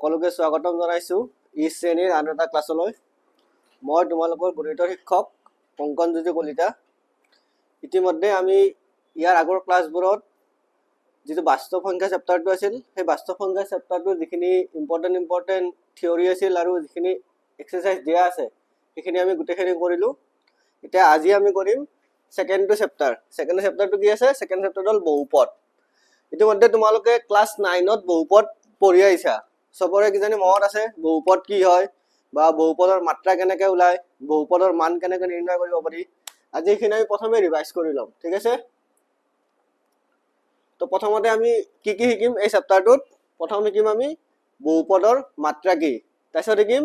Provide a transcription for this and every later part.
সকলোকে স্বাগতম জনাইছো ই শ্ৰেণীৰ আন এটা ক্লাছলৈ মই তোমালোকৰ গণিতৰ শিক্ষক কংকনজ্যোতি কলিতা ইতিমধ্যে আমি ইয়াৰ আগৰ ক্লাছবোৰত যেটো বাস্তৱ সংখ্যা চেপ্টাৰটো আছিল সেই বাস্তৱ সংখ্যা চেপ্টাৰটোৰ যিখিনি ইম্পৰ্টেন্ট থিওৰি আছিল আৰু যিখিনি এক্সাৰসাইজ দিয়া আছে সেইখিনি আমি গুটেখিনি কৰিলো এতিয়া আজি আমি কৰিম সেকেন্ড চেপ্টাৰটো কি আছে সেকেন্ড চেপ্টাৰ হল বহুপদ ইতিমধ্যে তোমালোকে ক্লাস 9 ত বহুপদ পঢ়ি আইছা সবৰে কিজানি মনত আছে বহুপদ কি হয় বা বহুপদৰ মাত্ৰা কেনেকৈ ওলায় বহুপদৰ মান কেনেকৈ নিৰ্ণয় কৰিব পাৰি আজি এখিনি আমি প্ৰথমে ৰিভাইজ কৰি লম ঠিক আছে তো প্ৰথমতে আমি কি শিকিম এই চেপ্টাৰটোত প্ৰথম শিকিম আমি বহুপদৰ মাত্ৰা কি তাৰপিছত শিকিম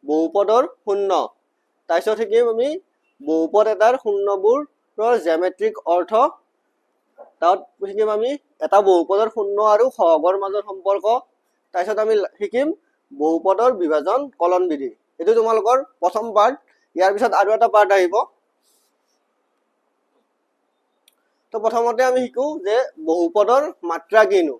বহুপদৰ শূন্য তাৰপিছত শিকিম আমি বহুপদ এটাৰ শূন্যবোৰৰ জ্যামিতিক অৰ্থ তাত শিকিম আমি এটা বহুপদৰ শূন্য আৰু সহগৰ মাজৰ সম্পৰ্ক তাৰপিছত আমি শিকিম বহুপদৰ বিভাজন কলন বিধি এটো তোমালোকৰ প্ৰথম পাৰ্ট ইয়াৰ পিছত আৰু এটা পাৰ্ট আহিব তো প্ৰথমতে আমি শিকো যে বহুপদৰ মাত্ৰা কিনো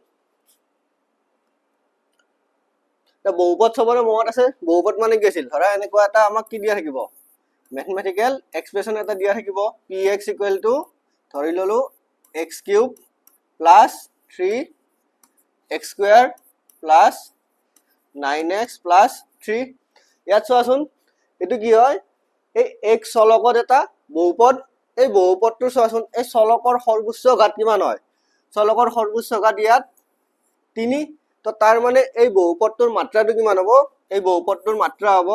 তা বহুপদ সবৰে মনত আছে বহুপদ মানে কি আছিল ধৰা এনেকুৱা এটা আমাক কি দিয়া থাকিব ম্যাথমেটিক্যাল এক্সপ্ৰেশন এটা দিয়া থাকিব px ধৰি ললো x³ plus 3x² plus 9x plus 3 ইয়াত চোৱাচোন এটো কি হয় এই x চলকৰ এটা বহুপদ এই বহুপদটো চোৱাচোন এই চলকৰ সৰ্বোচ্চ ঘাত কিমান হয় চলকৰ সৰ্বোচ্চ ঘাত ইয়াত 3 তো তাৰ মানে এই বহুপদটোৰ মাত্ৰাটো কিমান হ'ব এই বহুপদটোৰ মাত্ৰা হ'ব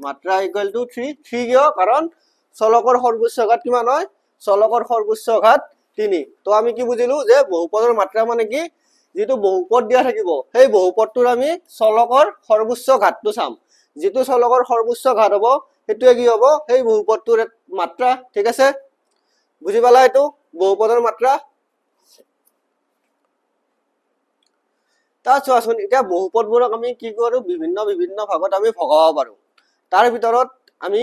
মাত্ৰা ইকুয়াল টু 3 কিয় কাৰণ চলকৰ সৰ্বোচ্চ ঘাত কিমান হয় চলকৰ সৰ্বোচ্চ ঘাত 3 তো আমি কি বুজিলো যে বহুপদৰ মাত্ৰা মানে কি যেটো বহুপদ দিয়া থাকিব সেই বহুপদটোৰ আমি চলকৰ সৰ্বোচ্চ ঘাতটো চাম যেটো চলকৰ সৰ্বোচ্চ ঘাত হ'ব হেতুৱে কি হ'ব সেই বহুপদটোৰ মাত্ৰা ঠিক আছে বুজি পালা এটো বহুপদৰ মাত্ৰা তা চোৱাচোন এতিয়া বহুপদবোৰক আমি কি কৰো বিভিন্ন ভাগত আমি ভগাব পাৰো তাৰ ভিতৰত আমি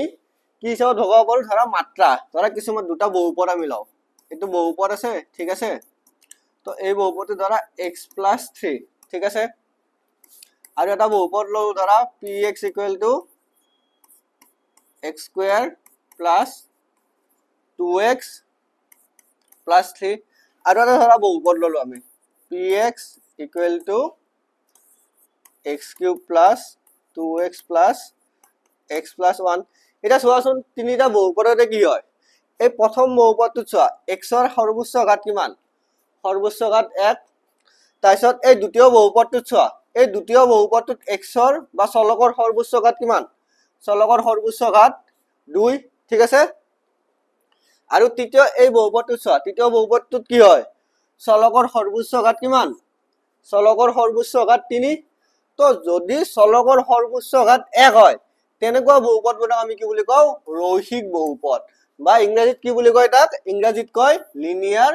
কি হিচাপত ভগাব পাৰো ধৰা মাত্ৰা ধৰা কিছুমান দুটা বহুপদ আমি লও এটো বহুপদ আছে ঠিক আছে তো এই বহুপদটো ধৰা x + 3 ঠিক আছে আৰু এটা বহুপদ লও ধৰা px = x² + 2x + 3 আৰু এটা ধৰা বহুপদ ললো আমি px = x³ + 2x + x + 1 এটা চোৱাচোন তিনিটা বহুপদতে কি হয় এই প্ৰথম বহুপদটো চোৱা x ৰ সৰ্বোচ্চ ঘাত কিমান সৰ্বোচ্চ ঘাত 1 তাৰপিছত এই দ্বিতীয় বহুপদটো চোৱা এই দ্বিতীয় বহুপদটোত x ৰ বা চলকৰ সৰ্বোচ্চ ঘাত কিমান চলকৰ সৰ্বোচ্চ ঘাত 2 ঠিক আছে আৰু তৃতীয় এই বহুপদটো চোৱা তৃতীয় বহুপদটোত কি হয় চলকৰ সৰ্বোচ্চ ঘাত কিমান চলকৰ সৰ্বোচ্চ ঘাত 3 তো যদি চলকৰ সৰ্বোচ্চ ঘাত 1 হয় তেনেকুৱা বহুপদবোৰক আমি কি বুলি কও ৰৈখিক বহুপদ বা ইংৰাজীত কি বুলি কয় তাক ইংৰাজীত কয় লিনিয়াৰ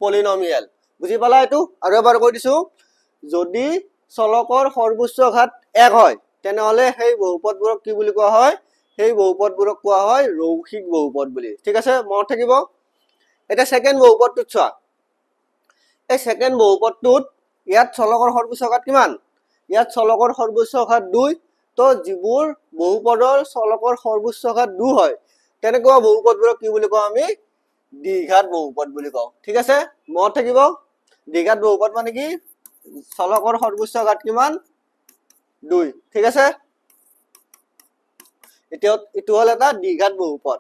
পলিনোমিয়েল বুজি পালা এটো আৰু এবাৰ কৈ দিছো যদি চলকৰ সৰ্বোচ্চ ঘাত 1 হয় তেনেহলে সেই বহুপদবোৰক কি বুলি কোৱা হয় সেই বহুপদবোৰক কোৱা হয় ৰৈখিক বহুপদ বুলি ঠিক আছে মনত থাকিব এটা সেকেন্ড বহুপদটো চোৱা এই সেকেন্ড বহুপদটোত ইয়াত চলকৰ সৰ্বোচ্চ ঘাত কিমান ইয়াত চলকৰ সৰ্বোচ্চ ঘাত 2 তো যিবোৰ বহুপদৰ চলকৰ সৰ্বোচ্চ ঘাত 2 হয় তেনেকুৱা বহুপদবোৰক কি বুলি কও আমি দ্বিঘাত বহুপদ বুলি কও ঠিক আছে মনত থাকিব দ্বিঘাত বহুপদ মানে কি চলকৰ সৰ্বোচ্চ ঘাত কিমান 2 ঠিক আছে এটো হল এটা দ্বিঘাত বহুপদ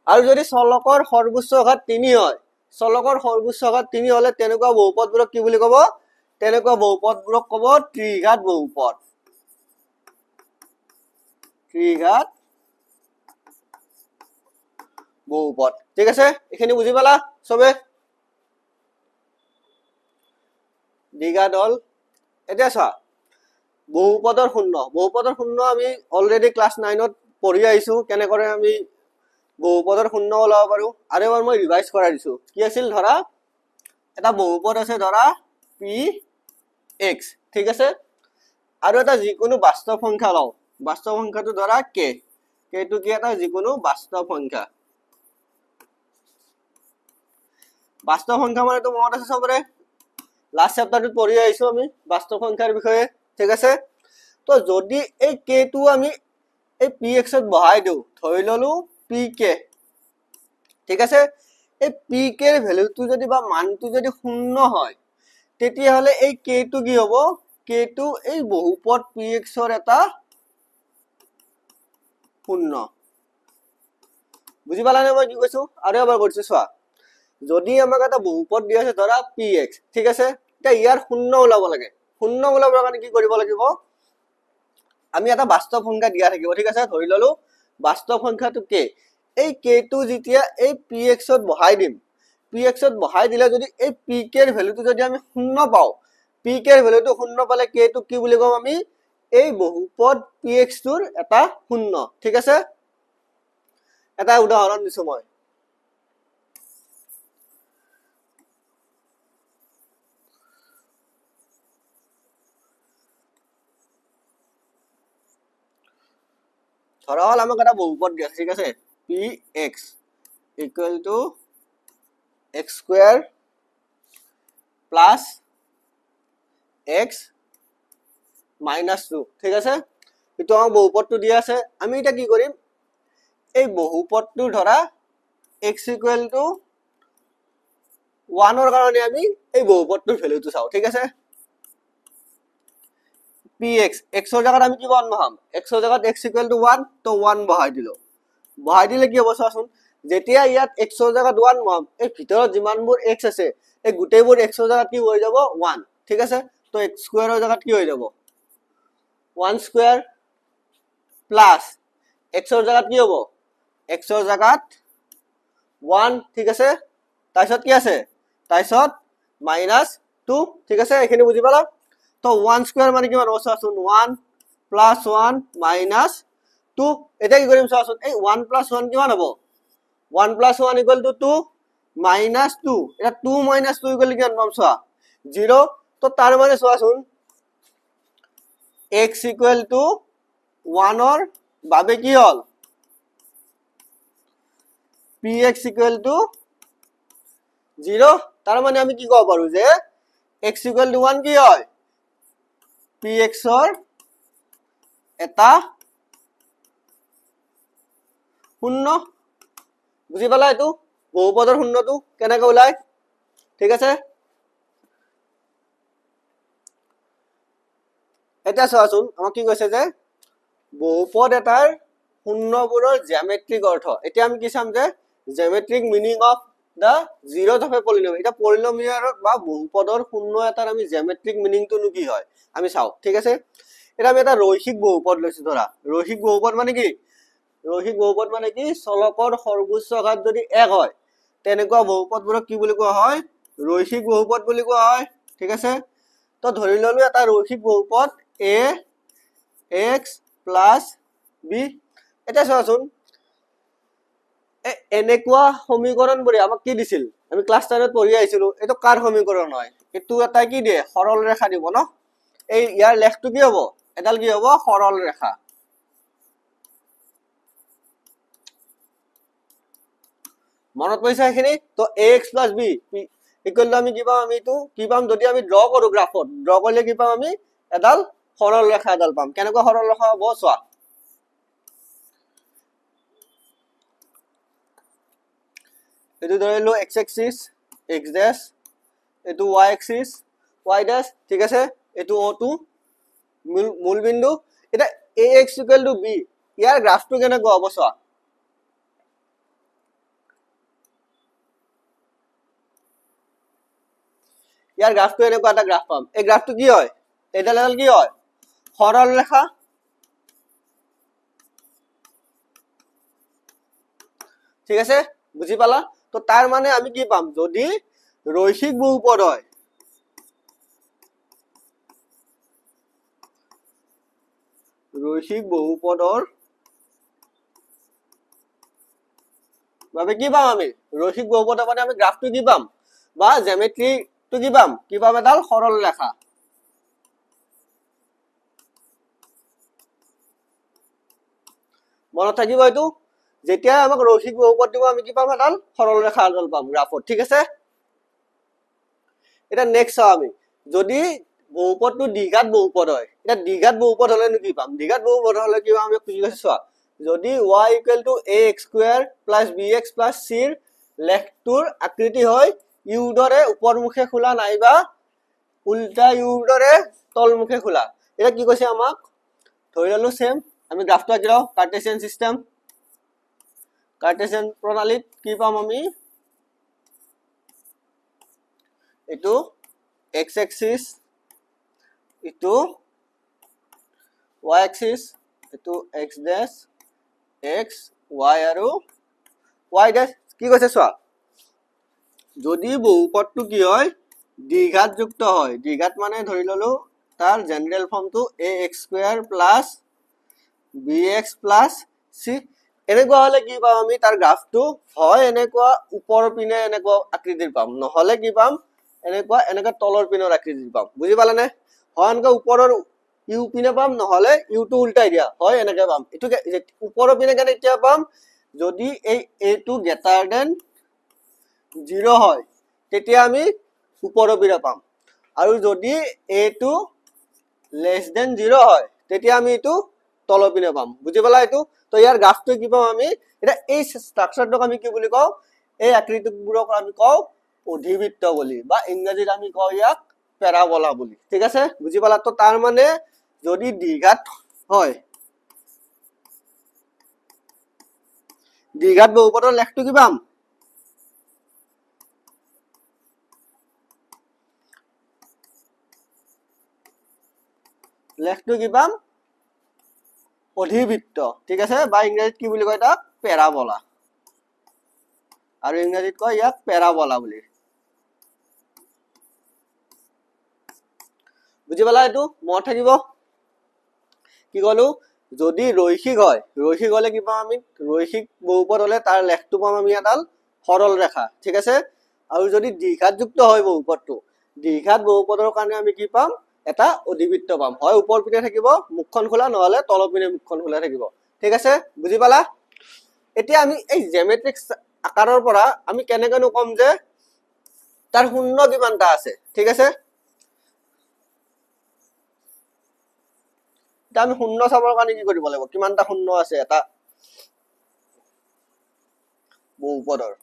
আৰু যদি চলকৰ সৰ্বোচ্চ ঘাত 3 হয় চলকৰ সৰ্বোচ্চ ঘাত 3 হলে তেনেকুৱা বহুপদবোৰক কি বুলি কব তেনেকুৱা বহুপদবোৰক কব ত্ৰিঘাত বহুপদ ত্ৰিঘাত বহুপদ ঠিক আছে এখিনি বুজি পালা সবে দ্বিঘাত হল এতিয়া চোৱা বহুপদৰ শূন্য আমি অলৰেডি ক্লাস 9 ত পঢ়ি আইছো কেনেকৈ আমি বহুপদৰ শূন্য ওলাব পাৰো আৰু এবাৰ মই ৰিভাইজ কৰাই দিছো কি আছিল ধৰা এটা বহুপদ আছে ধৰা px ঠিক আছে আৰু এটা যিকোনো বাস্তৱ সংখ্যা লও বাস্তৱ সংখ্যাটো ধৰা k টো কি এটা যিকোনো বাস্তৱ সংখ্যা বাস্তৱ সংখ্যা মানে তো মনত আছে সবৰে লাষ্ট চেপ্টাৰটোত পঢ়ি আহিছো আমি বাস্তৱ সংখ্যাৰ বিষয়ে ঠিক আছে তো যদি এই k টো আমি এই px ত বহাই দিও ধৰি ললো pk ঠিক আছে এই pk এর ভ্যালুটো যদি বা মানটো যদি শূন্য হয় তেতিয়া হলে এই k টো কি হ'ব k টো এই বহুপদ px ৰ এটা শূন্য বুজি পালানে মই কি কৈছো আৰু এবাৰ কৰিছো চোৱা যদি আমাক এটা বহুপদ দিয়া আছে ধৰা px ঠিক আছে এটা ইয়াৰ শূন্য ওলাব লাগে শূন্য ওলাবৰ কাৰণে কি কৰিব লাগিব আমি এটা বাস্তৱ সংখ্যা দিয়া থাকিব ঠিক আছে ধৰি ললো বাস্তৱ সংখ্যাটো k এই k টো যেতিয়া এই px ত বহাই দিম px ত বহাই দিলে যদি এই pk এর ভ্যালুটো যদি আমি শূন্য পাও pk এর ভ্যালুটো শূন্য পালে k টো কি বুলি কম আমি এই বহুপদ px টোৰ এটা শূন্য ঠিক আছে এটা উদাহৰণ দিছো মই ধৰা হল আমাক এটা বহুপদ দিয়া ঠিক আছে px equal to x square plus x minus 2 ঠিক আছে এটো আমাক বহুপদটো দিয়া আছে আমি এটা কি কৰিম এই বহুপদটো ধৰা x equal to 1 ৰ কাৰণে আমি এই বহুপদটোৰ ভ্যালুটো চাও ঠিক আছে px x ৰ জায়গাত আমি কি বহাম x ৰ জায়গাত x equal to 1 তো 1 বহাই দিলে কি হ'ব চাচোন যেতিয়া ইয়াত x ৰ জায়গাত 1 বহাম এই ভিতৰত যিমানবোৰ x আছে এই গুটেইবোৰ x ৰ জায়গাত কি হৈ যাব 1 ঠিক আছে তো x স্কয়াৰ ৰ জায়গাত কি হৈ যাব 1 স্কয়াৰ প্লাস x ৰ জায়গাত কি হ'ব x ৰ জায়গাত 1 ঠিক আছে তাৰছত কি আছে তাৰছত -2 ঠিক আছে এখিনি বুজি পালা তো 1 স্কয়ার মানে কিমান হ'ব চাচোন 1 + 1 - 2 এটা কি কৰিম চাচোন এই 1 + 1 কিমান হ'ব 1 + 1 = 2 -2 এটা 2 - 2 = কিমান পাম চোৱা 0 তো তাৰ মানে চোৱাচোন x = 1 ৰ বাবে কি হল px = 0 তাৰ মানে আমি কি কব পাৰো যে x = 1 কি হয় px ৰ এটা শূন্য বুজি পালা এটো বহুপদৰ শূন্যটো কেনেকৈ ওলাই ঠিক আছে এটা চাচোন আমাক কি কৈছে যে বহুপদ এটাৰ শূন্যবোৰৰ জ্যামিতিক অৰ্থ এতিয়া আমি কি চাম যে জ্যামিতিক meaning of the zeroth of a polynomial এটা পলিনোমিয়ালৰ বা বহুপদৰ শূন্য এটাৰ আমি জ্যামিতিক মিনিংটো নো কি হয় আমি চাও ঠিক আছে এটা আমি এটা ৰৈখিক বহুপদ লৈছো ধৰা ৰৈখিক বহুপদ মানে কি ৰৈখিক বহুপদ মানে কি চলকৰ সৰ্বোচ্চ ঘাত যদি 1 হয় তেনেকুৱা বহুপদবোৰক কি বুলি কোৱা হয় ৰৈখিক বহুপদ বুলি কোৱা হয় ঠিক আছে তো ধৰি ললো এটা ৰৈখিক বহুপদ a x + b এটা চাচোন এনেকুৱা সমীকৰণবোৰে আমাক কি দিছিল আমি ক্লাস 10 ত পঢ়ি আহিছিলো এটো কাৰ সমীকৰণ হয় এটো এটা কি দিয়ে সৰল ৰেখা দিব ন এই ইয়াৰ লেখটো কি হ'ব এডাল কি হ'ব সৰল ৰেখা মনত পইছা এখিনি তো ax + b ইকুৱেল আমি কি পাম আমি তো কি পাম যদি আমি ড্ৰ কৰো গ্ৰাফত ড্ৰ কৰিলে কি পাম আমি এডাল সৰল ৰেখা এডাল পাম কেনেকুৱা সৰল ৰেখা হ'ব চোৱা এটো ধৰিলো x axis x dash এটো y axis y dash ঠিক আছে এটো o2 মূল বিন্দু এটা ax = b ইয়াৰ গ্ৰাফটো কেনেকুৱা হ'ব চোৱা ইয়াৰ গ্ৰাফটো এনেকুৱা এটা গ্ৰাফ পাম এই গ্ৰাফটো কি হয় এডাল কি হয় সৰল ৰেখা ঠিক আছে বুজি পালা তো তাৰ মানে আমি কি পাম যদি ৰৈখিক বহুপদ হয় ৰৈখিক বহুপদৰ বাবে কি পাম আমি ৰৈখিক বহুপদৰ মানে আমি গ্ৰাফটো কি পাম বা জ্যামিতিটো কি পাম এডাল সৰল ৰেখা মনত থাকিব এটো যেতিয়া আমাক ৰৈখিক বহুপদ দিব আমি কি পাম এডাল সৰল ৰেখা এডাল পাম গ্ৰাফত ঠিক আছে এটা নেক্সট চাওঁ আমি যদি বহুপদটো দ্বিঘাত বহুপদ হয় এটা দ্বিঘাত বহুপদ হলে কি পাম দ্বিঘাত বহুপদ হলে কি পাম আমি খুঁজি গৈছো চোৱা যদি y equal to ax square plus bx plus c ৰ লেখটোৰ আকৃতি হয় u দৰে ওপৰমুখে খোলা নাইবা উল্টা u দৰে তলমুখে খোলা এটা কি কৈছে আমাক ধৰি ললো সেম আমি গ্ৰাফটো আঁকি লওঁ কাৰ্টেছিয়ান সিস্টেম কাৰ্টেছিয়ান প্ৰণালীত কি পাম আমি এটো x axis এটো y axis এটো x dash x y আৰু y dash কি কৈছে চোৱা যদি বহুপদটো কি হয় দ্বিঘাত যুক্ত হয় দ্বিঘাত মানে ধৰি ললো তাৰ জেনাৰেল ফৰ্মটো ax square plus bx plus c এনেকুৱা হলে কি পাম আমি তাৰ গ্ৰাফটো হয় এনেকুৱা ওপৰৰ পিনে এনেকুৱা আকৃতিৰ পাম নহলে কি পাম এনেকুৱা তলৰ পিনৰ আকৃতিৰ পাম বুজি পালানে হয় এনেকুৱা ওপৰৰ ইউ পিনে পাম নহলে ইউ টো উল্টাই দিয়া হয় এনেকৈ পাম এটো ওপৰৰ পিনে কেনে এতিয়া পাম যদি এই a টো গ্ৰেটাৰ দেন 0 হয় তেতিয়া আমি ওপৰৰ পিনে পাম আৰু যদি a টো লেস দেন 0 হয় তেতিয়া আমি এটো তলৰ পিনে পাম বুজি পালা এটো তো ইয়াৰ গ্ৰাফটো কি পাম আমি এটা এই স্ট্ৰাকচাৰটোক আমি কি বুলি কওঁ এই আকৃতিবোৰক আমি কওঁ অধিবৃত্ত বুলি বা ইংৰাজীত আমি কওঁ ইয়াক প্যাৰাবোলা বুলি ঠিক আছে বুজি পালা তো তাৰ মানে যদি দ্বিঘাত হয় দ্বিঘাত বহুপদৰ লেখটো কি পাম লেখটো কি পাম অধিবৃত্ত ঠিক আছে বা ইংৰাজীত কি বুলি কয় এটা প্যাৰাবোলা আৰু ইংৰাজীত কয় ইয়াক প্যাৰাবোলা বুলি বুজি পালা এটো মনত থাকিব কি কলো যদি ৰৈখিক হয় ৰৈখিক হলে কি পাম আমি ৰৈখিক বহুপদ হলে তাৰ লেখটো পাম আমি এডাল সৰল ৰেখা ঠিক আছে আৰু যদি দ্বিঘাত যুক্ত হয় বহুপদটো দ্বিঘাত বহুপদৰ কাৰণে আমি কি পাম এটা অধিবৃত্ত পাম হয় ওপৰ পিনে থাকিব মুখখন খোলা নহলে তলৰ পিনে মুখখন খোলা থাকিব ঠিক আছে বুজি পালা এতিয়া আমি এই জিওমেট্ৰিক আকাৰৰ পৰা আমি কেনেকৈ কম যে তাৰ শূন্য কিমানটা আছে ঠিক আছে আমি শূন্য চাবৰ কাৰণে কি কৰিব লাগিব কিমানটা শূন্য আছে এটা বহুপদৰ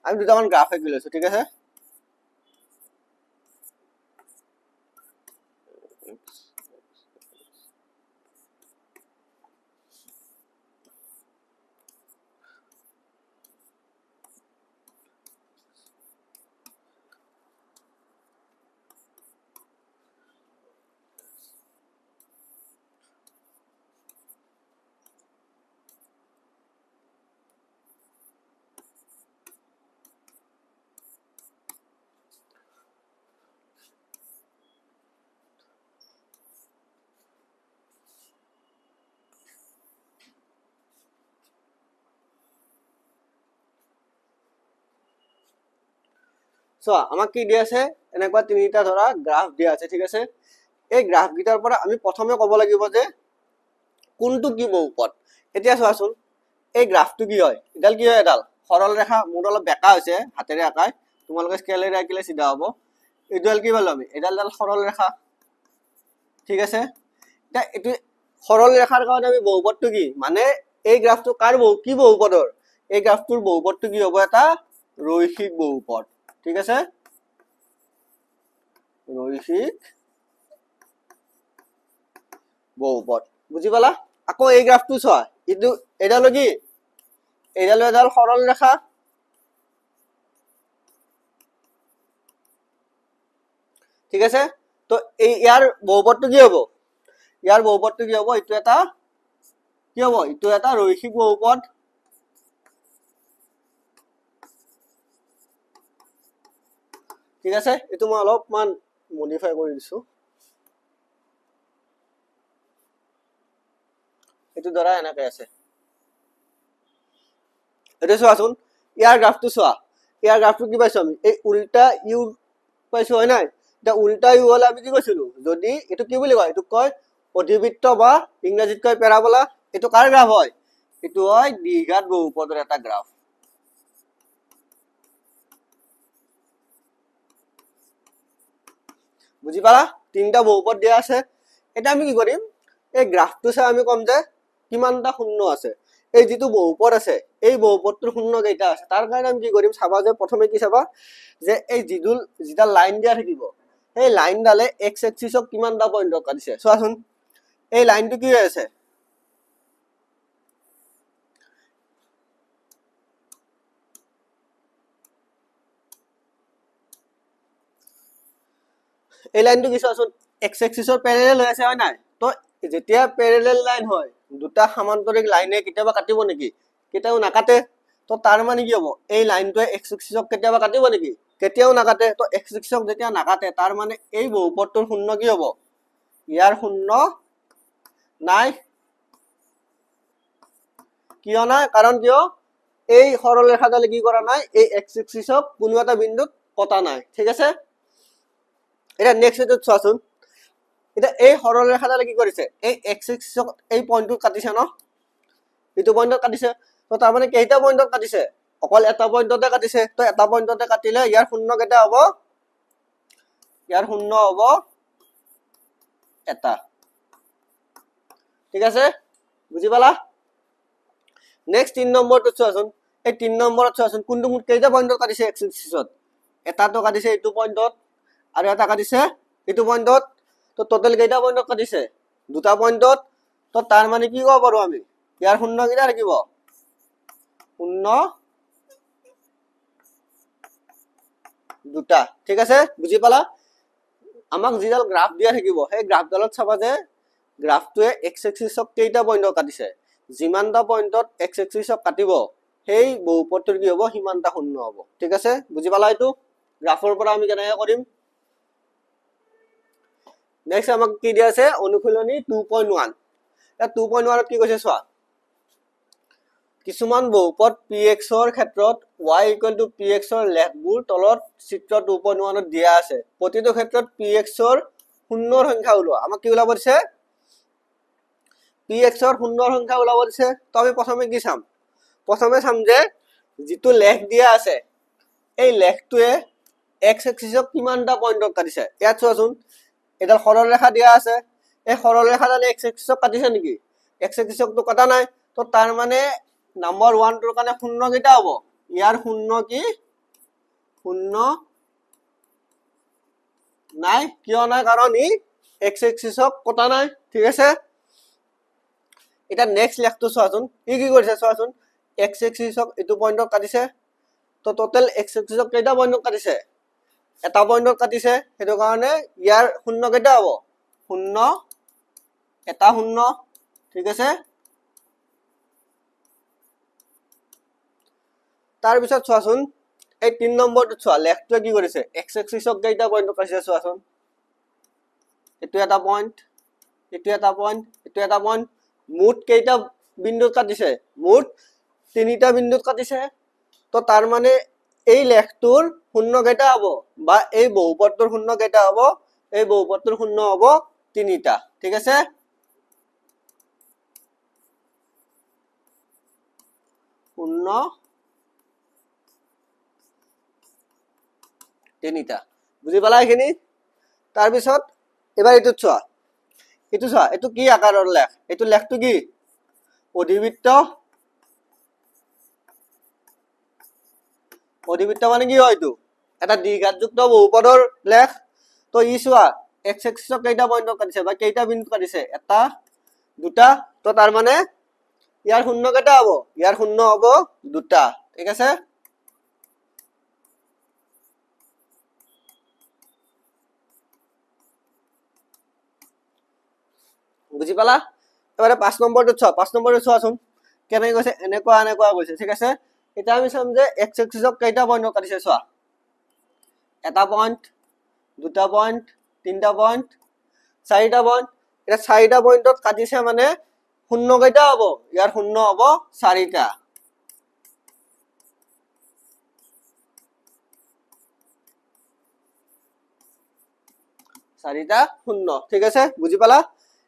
আমি দুটামান গ্ৰাফ আঁকি লৈছো ঠিক আছে সো আমাক কি দিয়া আছে এনেকুৱা তিনিটা ধৰা গ্ৰাফ দিয়া আছে ঠিক আছে এই গ্ৰাফ গিটাৰ পৰা আমি প্ৰথমে ক'ব লাগিব যে কোনটো কি বহুপদ এতিয়া চোৱাচোন এই গ্ৰাফটো কি হয় এডাল কি হয় এডাল সৰল ৰেখা মোৰ অলপ বেকা হৈছে হাতেৰে আঁকাই তোমালোকে স্কেলেৰে আঁকিলে সিধা হ'ব এডাল কি পালো আমি এডাল সৰল ৰেখা ঠিক আছে এটা এটো সৰল ৰেখাৰ কাৰণে আমি বহুপদটো কি মানে এই গ্ৰাফটো কাৰ কি বহুপদৰ এই গ্ৰাফটোৰ বহুপদটো কি হ'ব এটা ৰৈখিক বহুপদ ঠিক আছে ৰৈখিক বহুপদ বুঝি পালা আকৌ এই গ্ৰাফটো চোৱা ইটো এডাল কি এডাল সৰল ৰেখা ঠিক আছে তো এই ইয়াৰ বহুপদটো কি হ'ব ইয়াৰ বহুপদটো কি হ'ব ইটো এটা কি হ'ব ইটো এটা রৈখিক বহুপদ ঠিক আছে এটো মই অলপমান মডিফাই কৰি দিছো এটো ধৰা এনেকৈ আছে এটো চোৱাচোন ইয়াৰ গ্ৰাফটো চোৱা ইয়াৰ গ্ৰাফটো কি পাইছো আমি এই উল্টা ইউ পাইছো হয় নাই এটা উল্টা ইউ হলে আমি কি কৈছিলো যদি এটো কি বুলি কয় এটো কয় অধিবৃত্ত বা ইংৰাজীত কয় প্যাৰাবোলা এটো কাৰ গ্ৰাফ হয় এটো হয় দ্বিঘাত বহুপদৰ এটা গ্ৰাফ বুজি পালা তিনটা বহুপদ দিয়া আছে এটা আমি কি কৰিম এই গ্ৰাফটো চাই আমি কম যে কিমানটা শূন্য আছে এই যেটো বহুপদ আছে এই বহুপদটোৰ শূন্য কেইটা আছে তাৰ কাৰণে আমি কি কৰিম চাবা যে প্ৰথমে কি চাবা যে এই যেটা লাইন দিয়া থাকিব এই লাইনডালে x এক্সিসক কিমানটা পইণ্টত কাটিছে চোৱাচোন এই লাইনটো কি হৈ আছে এই লাইনটো কি চোৱাচোন x এক্সিসৰ প্যাৰেলাল হৈ আছে হয় নাই তো যেতিয়া প্যাৰেলাল লাইন হয় দুটা সমান্তৰিক লাইনে কেতিয়াবা কাটিব নেকি কেতিয়াও নাকাটে তো তাৰ মানে কি হ'ব এই লাইনটোৱে x এক্সিসক কেতিয়াবা কাটিব নেকি কেতিয়াও নাকাটে তো x এক্সিসক যেতিয়া নাকাটে তাৰ মানে এই বহুপদটোৰ শূন্য কি হ'ব ইয়াৰ শূন্য নাই কিয় নাই কাৰণ কিয় এই সৰলৰেখাডালে কি কৰা নাই এই x এক্সিসক কোনো এটা বিন্দুত কটা নাই ঠিক আছে এটা নেক্সট এটো চোৱাচোন এটা এই সৰলৰেখাডালে কি কৰিছে এই x এক্সিসক এই পইণ্টটো কাটিছে ন এইটো পইণ্টত কাটিছে তো তাৰ মানে কেইটা পইণ্টত কাটিছে অকল এটা পইণ্টতে কাটিছে তো এটা পইণ্টতে কাটিলে ইয়াৰ শূন্য কেইটা হ'ব ইয়াৰ শূন্য হ'ব এটা ঠিক আছে বুজি পালা নেক্সট 3 নম্বৰটো চোৱাচোন এই 3 নম্বৰত চোৱাচোন কোনটো কেইটা পইণ্টত কাটিছে x এক্সিসত এটাটো কাটিছে এইটো পইণ্টত আৰু এটা কাটিছে এইটো পইণ্টত তো টোটাল কেইটা পইণ্টত কাটিছে দুটা পইণ্টত তো তাৰ মানে কি ক'ব পাৰো আমি ইয়াৰ শূন্য কেইটা থাকিব শূন্য দুটা ঠিক আছে বুজি পালা আমাক যিডাল গ্ৰাফ দিয়া থাকিব সেই গ্ৰাফডালত চাবা যে গ্ৰাফটোৱে x এক্সিসক কেইটা পইণ্টত কাটিছে যিমানটা পইণ্টত x এক্সিসক কাটিব সেই বহুপদটোৰ কি হ'ব সিমানটা শূন্য হ'ব ঠিক আছে বুজি পালা এইটো গ্ৰাফৰ পৰা আমি কেনেকৈ কৰিম নেক্সট আমাক কি দিয়া আছে অনুশীলনী 2.1 এটা 2.1 ত কি কৈছে চোৱা কিছুমান বহুপদ px ৰ ক্ষেত্ৰত y = px ৰ লেখবোৰ তলত চিত্ৰ 2.1 ত দিয়া আছে প্ৰতিটো ক্ষেত্ৰত px ৰ শূন্যৰ সংখ্যা ওলোৱা আমাক কি ওলাব দিছে px ৰ শূন্যৰ সংখ্যা ওলাব দিছে তো আমি প্ৰথমে কি চাম প্ৰথমে চাম যে যেটো লেখ দিয়া আছে এই লেখটোৱে x এক্সিসক কিমানটা পইণ্টত কাটিছে ইয়াত চোৱাচোন এটা সৰলৰেখা দিয়া আছে এই সৰলৰেখাডালে x এক্সিসক কাটিছে নেকি x এক্সিসক তো কাটা নাই তো তাৰ মানে নাম্বাৰ 1 টোৰ কাৰণে শূন্য কেইটা হ'ব ইয়াৰ শূন্য কি শূন্য নাই কিয় নাই কাৰণ ই x এক্সিসক কটা নাই ঠিক আছে এটা নেক্সট লেখটো চোৱাচোন ই কি কৰিছে চোৱাচোন x এক্সিসক এইটো পইণ্টত কাটিছে তো টোটাল x এক্সিসক কেইটা পইণ্টত কাটিছে এটা পইণ্টত কাটিছে হেতু কাৰণে ইয়াৰ শূন্য কেইটা হ'ব শূন্য এটা শূন্য ঠিক আছে তাৰ পিছত চোৱাচোন এই 3 নম্বৰটো চোৱা লেখটোৱে কি কৰিছে x এক্সিসক কেইটা পইণ্টত কাটিছে চোৱাচোন এটো এটা পইণ্ট এটো এটা পইণ্ট এটো এটা পইণ্ট মুঠ কেইটা বিন্দুত কাটিছে মুঠ তিনিটা বিন্দুত কাটিছে তো তাৰ মানে এই লেখটোৰ শূন্য কেইটা হ'ব বা এই বহুপদটোৰ শূন্য কেইটা হ'ব এই বহুপদটোৰ শূন্য হ'ব তিনিটা ঠিক আছে শূন্য তিনিটা বুজি পালা এখিনি তাৰ পিছত এবাৰ এটো চোৱা এটো কি আকাৰৰ লেখ এটো লেখটো কি অধিবৃত্ত মানে কি হয় এটো এটা দ্বিঘাতযুক্ত বহুপদৰ লেখ তো ই চোৱা x এক্সিসক কেইটা পইণ্টত কাটিছে বা কেইটা বিন্দুত কাটিছে এটা দুটা তো তাৰ মানে ইয়াৰ শূন্য কেইটা হ'ব ইয়াৰ শূন্য হ'ব দুটা ঠিক আছে বুজি পালা এবাৰে 5 নম্বৰটো চোৱাচোন কেনে কৈছে এনেকুৱা কৈছে ঠিক আছে এটা আমি চাম যে x এক্সিসক কেইটা পইণ্টত কাটিছে চোৱা এটা পইণ্ট দুটা পইণ্ট তিনটা পইণ্ট চাৰিটা পইণ্ট এটা চাৰিটা পইণ্টত কাটিছে মানে শূন্য কেইটা হ'ব ইয়াৰ শূন্য হ'ব চাৰিটা চাৰিটা শূন্য ঠিক আছে বুজি পালা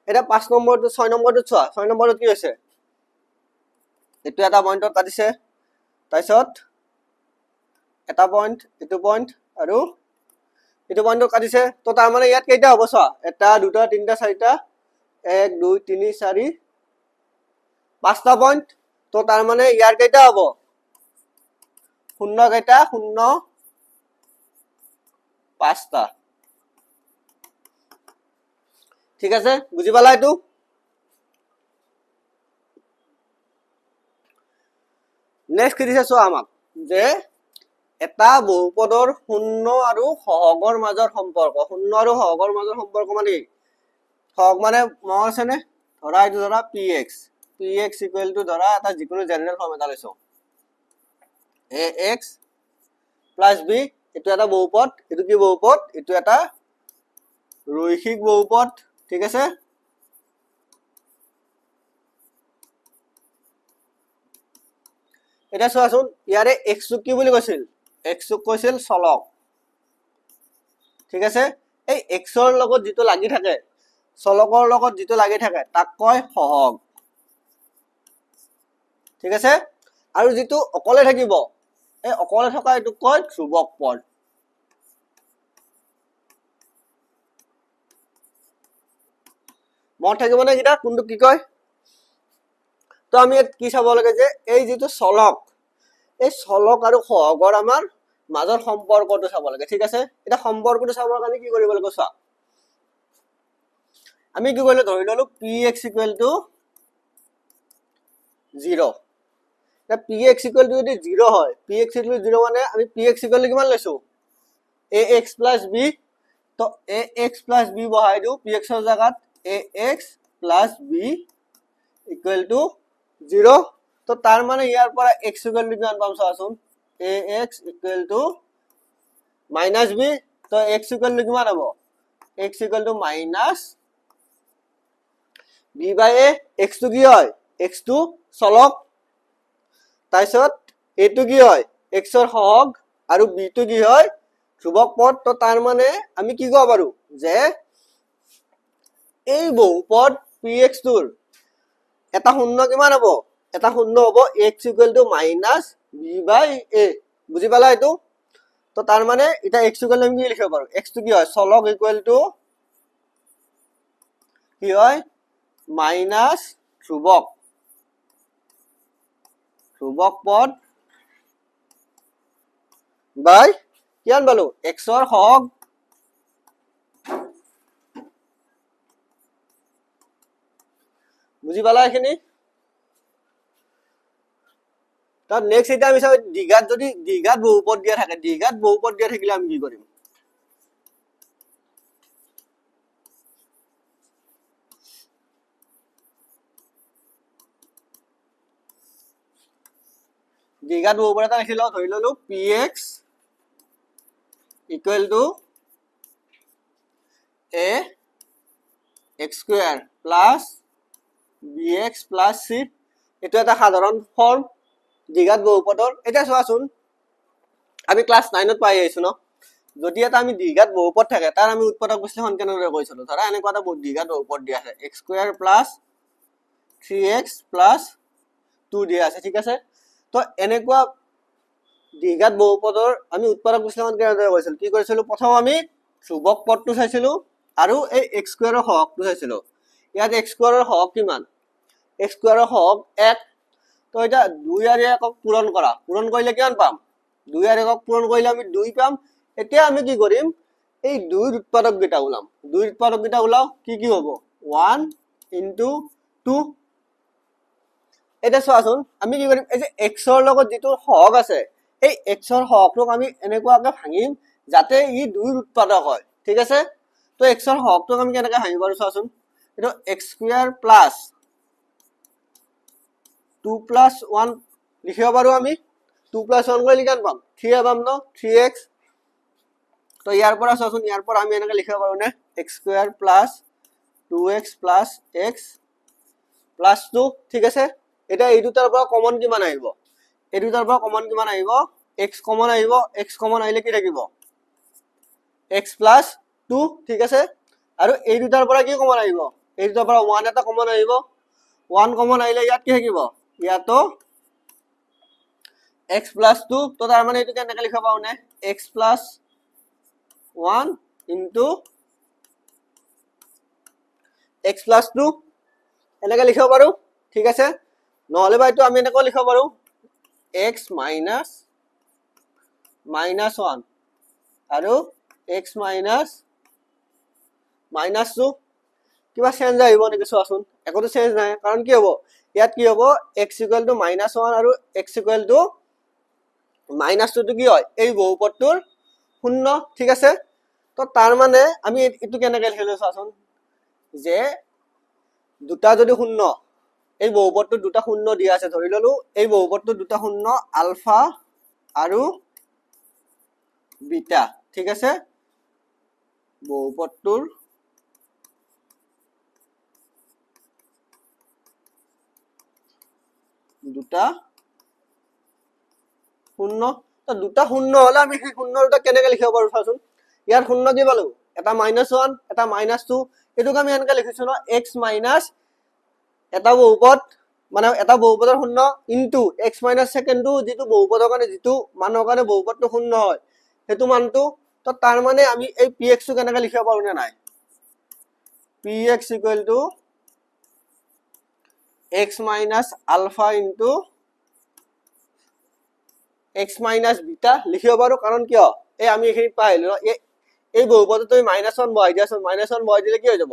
এটা 5 নম্বৰটো 6 নম্বৰটো চোৱা 6 নম্বৰত কি হৈছে এটো এটা পইণ্টত কাটিছে তাৰপিছত এটা পইণ্ট এটো পইণ্ট আৰু এইটো পইণ্টত কাটিছে তো তাৰ মানে ইয়াত কেইটা হ'ব চোৱা 1 2 3 4 1 2 3 4 5টা পইণ্ট তো তাৰ মানে ইয়াৰ কেইটা হ'ব 0 কেইটা 0 5টা ঠিক আছে বুজি পালা এইটো নেক্সট কি দিছে চোৱা আমাক যে এটা বহুপদৰ শূন্য আৰু সহগৰ মাজৰ সম্পৰ্ক শূন্য আৰু সহগৰ মাজৰ সম্পৰ্ক মানে সহগ মানে মনত আছে নে ধৰা এইটো ধৰা px ইকুৱেল টু ধৰা এটা যিকোনো জেনেৰেল ফৰ্ম এটা লৈছো ax প্লাস b এইটো এটা বহুপদ এইটো কি বহুপদ এইটো এটা রৈখিক বহুপদ ঠিক আছে এটা চোৱাচোন ইয়াৰে x কি বুলি কৈছিল x কৈছিল চলক ঠিক আছে এই x ৰ লগত যেটো লাগি থাকে চলকৰ লগত যেটো লাগি থাকে তাক কয় সহগ ঠিক আছে আৰু যেটো অকলে থাকিব এই অকলে থকা এটো কয় ধ্ৰুবক পদ মন থাকিব না কিটা কোনটো কি কয় তো আমি কি চাব লাগে যে এই যেটো চলক এই চলক আৰু সহগৰ আমাৰ মাজৰ সম্পৰ্কটো চাব লাগে ঠিক আছে এটা সম্পৰ্কটো চাবৰ কাৰণে কি কৰিব লাগিব চোৱা আমি কি কৰিলো ধৰি ললো px = 0 তা px = যদি 0 হয় px = 0 মানে আমি px = কিমান লৈছো ax + b তো ax + b বহাই দিও px ৰ জাগাত ax + b = 0 তো তাৰ মানে ইয়াৰ পৰা x = কিমান পাম চাওচোন ax = -b তো x = কিমান হ'ব x = -b/a x টো কি হয় x টো চলক তাইছত a টো কি হয় x ৰ সহগ আৰু b টো কি হয় ধ্ৰুবক পদ তো তাৰ মানে আমি কি কব পাৰো যে এই বহুপদ px টোৰ এটা শূন্য কিমান হ'ব এটা শূন্য হ'ব x = -b/a বুজি পালা এটো তো তাৰ মানে এটা x = আমি কি লিখিব পাৰো x টো কি হয় চলক = কি হয় মাইনাস ধ্ৰুবক পদ বাই কিমান পালো x ৰ সহগ বুজি পালা এখিনি তাৰ নেক্সট এটা আমি চাও দ্বিঘাত যদি দ্বিঘাত বহুপদ দিয়া থাকে দ্বিঘাত বহুপদ দিয়া থাকিলে আমি কি কৰিম দ্বিঘাত বহুপদ এটা লিখি লও ধৰি ললো px = a x² + bx + c এটো এটা সাধাৰণ ফৰ্ম দ্বিঘাত বহুপদৰ এটা চোৱাচোন আমি ক্লাস 9 ত পাই আইছো ন যদি এটা আমি দ্বিঘাত বহুপদ থাকে তাৰ আমি উৎপাদক বিশ্লেষণ কেনেদৰে কৰিছিলো ধৰা এনেকুৱা এটা দ্বিঘাত বহুপদ দিয়া আছে x² + 3x + 2 দিয়া আছে ঠিক আছে তো এনেকুৱা দ্বিঘাত বহুপদৰ আমি উৎপাদক বিশ্লেষণ কেনেদৰে কৰিছিলো কি কৰিছিলো প্ৰথম আমি ধ্ৰুবক পদটো চাইছিলো আৰু এই x² ৰ সহগটো চাইছিলো ইয়াত x² ৰ সহগ কিমান x² ৰ সহগ 1 তো এটা 2 আৰু 1ক পূৰণ কৰিলে কিমান পাম 2 আৰু 1ক পূৰণ কৰিলে আমি 2 পাম এতিয়া আমি কি কৰিম এই 2 ৰ উৎপাদক গিটা ওলাম 2 ৰ উৎপাদক গিটা ওলাও কি হ'ব 1 * 2 এটা চোৱাচোন আমি কি কৰিম এই যে x ৰ লগত যেটো সহগ আছে এই x ৰ সহগটোক আমি এনেকুৱাকে ভাঙিম যাতে ই 2 ৰ উৎপাদক হয় ঠিক আছে তো x ৰ সহগটোক আমি কেনেকৈ ভাঙিব পাৰো চোৱাচোন এটো x² + 2 + 1 লিখিব পাৰো আমি 2 + 1 কৰিলে কিমান পাম 3 পাম ন 3x তো ইয়াৰ পৰা চোৱাচোন ইয়াৰ পৰা আমি এনেকৈ লিখিব পাৰো নে x² + 2x + x + 2 ঠিক আছে এটা এই দুটাৰ পৰা কমন কিমান আহিব এই দুটাৰ পৰা কমন কিমান আহিব x কমন আহিব x কমন আহিলে কি থাকিব x + 2 ঠিক আছে আৰু এই দুটাৰ পৰা কি কমন আহিব এই দুটাৰ পৰা 1 এটা কমন আহিব 1 কমন আহিলে ইয়াত কি থাকিব ইয়াতো x + 2 তো তাৰ মানে এটো কেনেকৈ লিখা পাও নে x + 1 into x plus 2 এনেকৈ লিখিব পাৰো ঠিক আছে নহলে বা এটো আমি এনেকৈ লিখিব পাৰো x minus 1 আৰু x minus 2 কিবা চেঞ্জ আহিব নেকি চোৱাচোন একোটো চেঞ্জ নাই কাৰণ কি হ'ব ইয়াত কি হ'ব x equal to -1 আৰু x equal to -2 টো কি হয় এই বহুপদটোৰ শূন্য ঠিক আছে তো তাৰ মানে আমি এটো কেনেকৈ লিখিলো চোৱাচোন যে দুটা যদি শূন্য এই বহুপদটো দুটা শূন্য দিয়া আছে ধৰি ললো এই বহুপদটো দুটা শূন্য আলফা আৰু বিটা ঠিক আছে বহুপদটোৰ দুটা শূন্য তো দুটা শূন্য হলে আমি সেই শূন্য দুটা কেনেকৈ লিখিব পাৰো চাচোন ইয়াৰ শূন্য কি পালো এটা -1 এটা -2 এটোক আমি এনেকৈ লিখিছো ন x minus এটা বহুপদ মানে এটা বহুপদৰ শূন্য ইনটু x minus সেকেন্ডটো যেটো বহুপদৰ কাৰণে যেটো মানৰ কাৰণে বহুপদটো শূন্য হয় হেতু মানটো তো তাৰ মানে আমি এই px টো কেনেকৈ লিখিব পাৰো না নাই px equal to x minus alpha into x minus beta লিখিব পাৰো কাৰণ কিয় এই আমি এখিনি পাইলো এই বহুপদটো তুমি -1 বহাই দিয়াছোন -1 বহাই দিলে কি হৈ যাব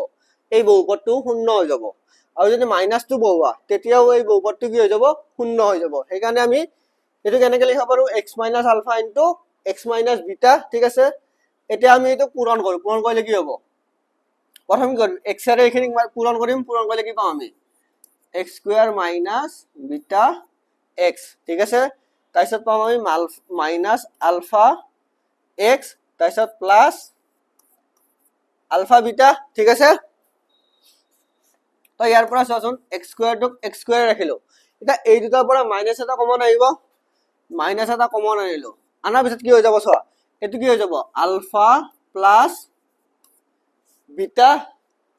এই বহুপদটো শূন্য হৈ যাব আৰু যদি -2 বহোৱা তেতিয়াও এই বহুপদটো কি হৈ যাব শূন্য হৈ যাব সেই কাৰণে আমি এটো কেনেকৈ লিখিব পাৰো x minus alpha into x minus beta ঠিক আছে এতিয়া আমি এটো পূৰণ কৰিলে কি হ'ব প্ৰথম কি কৰিম x এৰ এখিনি পূৰণ কৰিলে কি পাম আমি x square minus beta x ঠিক আছে তাৰপিছত পাম আমি minus alpha x তাৰপিছত প্লাস alpha beta ঠিক আছে তো ইয়াৰ পৰা চোৱাচোন x square টো x square ৰাখিলো এটা এই দুটাৰ পৰা মাইনাস এটা কমন আহিব মাইনাস এটা কমন আনিলো আনাৰ পিছত কি হৈ যাব চোৱা এটো কি হৈ যাব আলফা প্লাস বিটা